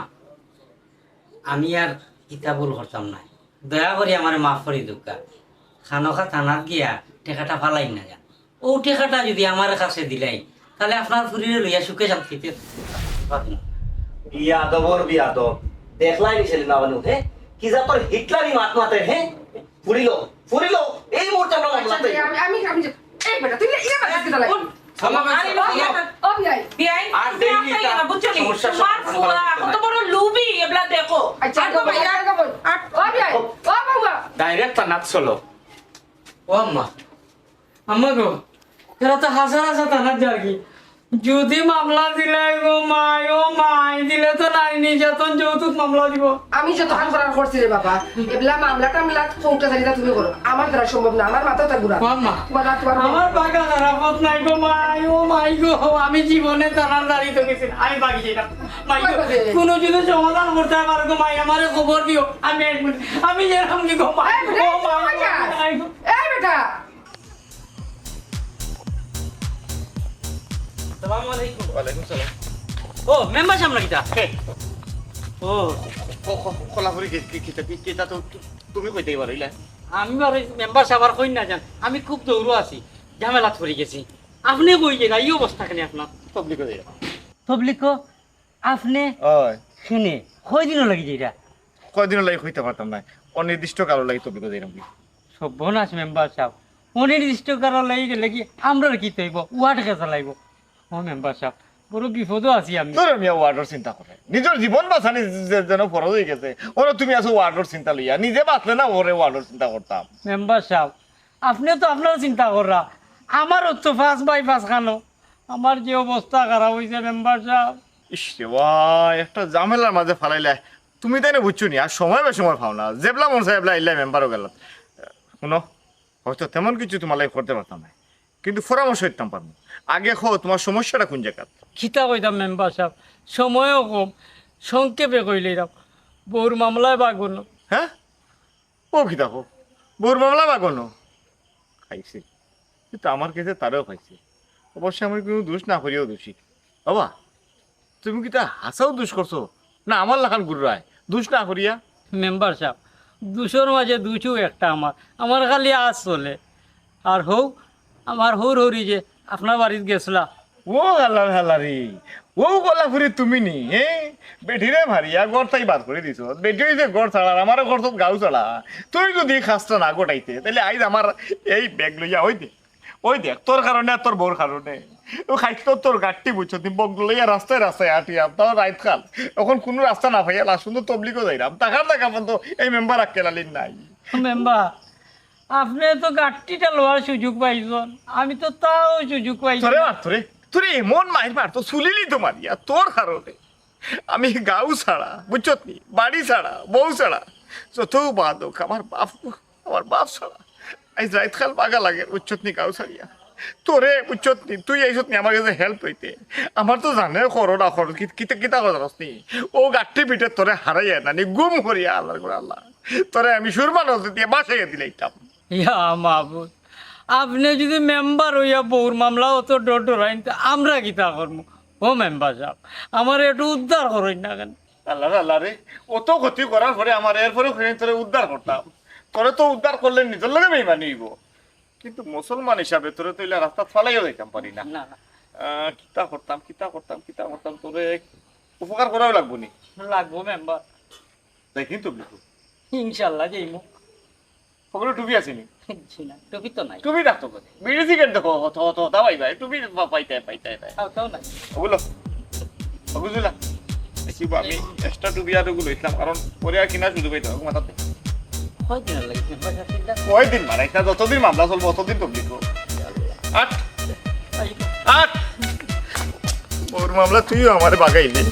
আমি আর কিতা ভুল করতাম না দয়া করে আমার মাফ করে দুঃখা খানকা থানাত গিয়া টেকাটা ফালাই না যান ও টেকাটা যদি আমার কাছে দিলাই তাহলে আপনার ফুরিয়ে লইয়া সুখে শান্তিতে বিয়াদবর বিয়াদব দেখলাই নিছিল না বানু হে কি যা তোর হিটলারি মাত মাতে হে ফুরিলো এই মুহূর্তে আমরা মামলাতে আমি এই বেটা তুই ইয়া বাড়িতে লাগি অবিয়াই বিয়াই আর ডেইলি এটা বুঝছনি সমস্যা তোমার ফুয়া কত বড় লুবি এবলা দেখো আচ্ছা গো ভাইয়া গো অবিয়াই ও বাবা ডাইরেক্ট থানাত চলো ও আম্মা আম্মা গো এরা তো হাজার হাজার থানাত যাবি যদি মামলা দিলে গো মাই ও মাই দিলে তো নারী নির্যাতন যৌতুক মামলা দিব আমি যত হাল করার করছি রে বাবা এবলা মামলাটা মিলা কোটা জারিটা তুমি করো আমার দ্বারা সম্ভব না আমার মাথাটা ঘুরা আম্মা তোমার আমার বাগা রাফত নাই গো মাই ও মাই গো আমি জীবনে তানার দাঁড়িয়ে তো গেছি আমি বাকি যেটা মাই গো কোনো যদি সমাধান করতে পারো গো মাই আমারে খবর দিও আমি আমি যেরকম কি গো মাই ও মাই এই বেটা আসসালামু আলাইকুম। ওয়ালাইকুম সালাম। ও মেম্বার সামনে কিটা? ও কলাপুরি কিতা তো তুমি কইতে পারইলা। আমি আর মেম্বার সাহেব আর কই না জান, আমি খুব দৌড়ো আছি, ঝামেলাত পড়ে গেছি। আপনি কই গেলা এই অবস্থা কেন আপনার? তবলিক কই তবলিক আপনি ওই শুনে কয় দিনও লাগি যেটা? কয়দিন লাগি কইতে পারতাম না, অনির্দিষ্ট কারো লাগি তবলিক কই দিলাম। সর্বনাশ মেম্বার সাহেব, অনির্দিষ্ট কারণ লাগি গেলে কি আমরা কি তৈব ওয়ার্ড কাছে লাগব? ও মেম্বার সাহেব বড় বিপদও আছি আমি। ধরে মিয়া ওয়ার্ডর চিন্তা করে নিজের জীবন বাঁচানি যেন ফরজ হয়ে গেছে, ওরা তুমি আছো ওয়ার্ডর চিন্তা লইয়া, নিজে বাঁচলে না ওরে ওয়ার্ডর চিন্তা করতাম। মেম্বার সাহেব আপনিও তো আপনার চিন্তা করা, আমারও তো 5/5 খানো, আমার যে অবস্থা খারাপ হয়েছে মেম্বার সাহেব। ইস রে ভাই, একটা ঝামেলার মাঝে ফালাইলে তুমি তাই না বুঝছো নি, আর সময় বেসময় পাও না, জেবলা মন সাহেবলা ইল্লা মেম্বারও গেল। শুনো, হয়তো তেমন কিছু তোমার লাগে করতে পারতাম না, কিন্তু পরামর্শ দিতাম পারবো। আগে খো তোমার সমস্যাটা কোন জায়গা? খিতা কইতাম মেম্বার সাহেব, সময়ও কম, সংক্ষেপে কইলে বউর মামলায় বাগুন। হ্যাঁ ও কি দেখো বউর মামলা বাগনো খাইছে, কিন্তু আমার কাছে তারও খাইছে। অবশ্যই আমি কোনো দোষ না করিও দোষী। বাবা তুমি কি তা হাসাও দোষ করছো না আমার লাখান গুড়ায় দোষ না করিয়া? মেম্বার সাহেব দুশোর মাঝে দুশো একটা আমার খালি আজ চলে। আর হৌ আমার হৌর হৌরি যে আপনার বাড়িতে গেছিলা, ও গাল্লার হালারি, ও গলাফুরি তুমি নি বেঠিরে মারিয়া গড় তাই বাদ করে দিছ। বেটি হইছে গড় ছাড়া, আমারও গড় তো গাও ছাড়া। তুই যদি খাসটা না গোটাইতে তাহলে আইজ আমার এই ব্যাগ লইয়া ওই দেখ তোর কারণে আর তোর বউর কারণে ও খাইতো তোর গাঠটি বুঝছো তুমি বগ লইয়া রাস্তায় রাস্তায় আটিয়াম, তাও রাইত খাল এখন কোনো রাস্তা না পাইয়া লাস্ট সুন্দর তবলিকও যাইলাম, টাকার টাকা তো এই মেম্বার আক্কেলালিন নাই। মেম্বার আপনি তো গাঠটিটা লোয়ার সুযোগ পাইছেন, আমি তো তাও সুযোগ পাইছি। তোরে মার তোরে এমন মাইর মার তো চুলিলি তো মারিয়া তোর কারণে আমি গাও ছাড়া বুঝছত নি, বাড়ি ছাড়া, বউ ছাড়া, যত বাদ হোক আমার বাপ ছাড়া আজ রাইত খাল বাগা লাগে বুঝছত নি গাও ছাড়িয়া। তোরে বুঝছত নি তুই আইসত নি আমার কাছে হেল্প হইতে, আমার তো জানে করো না করো কিতা কিতা করস নি। ও গাঠটি পিঠে তোরে হারাইয়া না নি গুম করিয়া আল্লাহ করে আল্লাহ তোরে আমি সুরমান দিয়ে বাসাইয়া দিলাইতাম। ইয়া মাহবুব, আপনি যদি মেম্বার হইয়া বউর মামলা অত ডরাইন আমরা কিতা করবো? ও মেম্বার সাহেব আমার একটু উদ্ধার করেন না কেন? আল্লাহ আল্লাহ রে, অত ক্ষতি করার পরে আমার এরপরে তোরে উদ্ধার করতাম, তোরে তো উদ্ধার করলে নিজের লগে বেইমানি হইব, কিন্তু মুসলমান হিসাবে তোরে তো ইলা রাস্তা ফালাইও যাইতাম পারি না। না না কিতা করতাম তোরে উপকার করাও লাগবো নি? লাগবো মেম্বার, তাই কিন্তু লিখো ইনশাল্লাহ যাইমু। ওগুলো টুপি আসেনি? টুপি তো নাই। টুপি রাখতো করে বিড়ি সিগারেট দেখো হতা ভাই টুপি পাইতে তাও নাই। ওগুলো বুঝলা আমি এক্সট্রা টুপি আর ওগুলো ইসলাম, কারণ পরে আর কিনা শুধু পাইতে হবে মাথাতে। কয়দিন লাগে মেম্বার সাহেব? কয়দিন মানে এটা যতদিন মামলা চলবো ততদিন তো লিখো। আট ওর মামলা তুইও আমার বাগাইলি।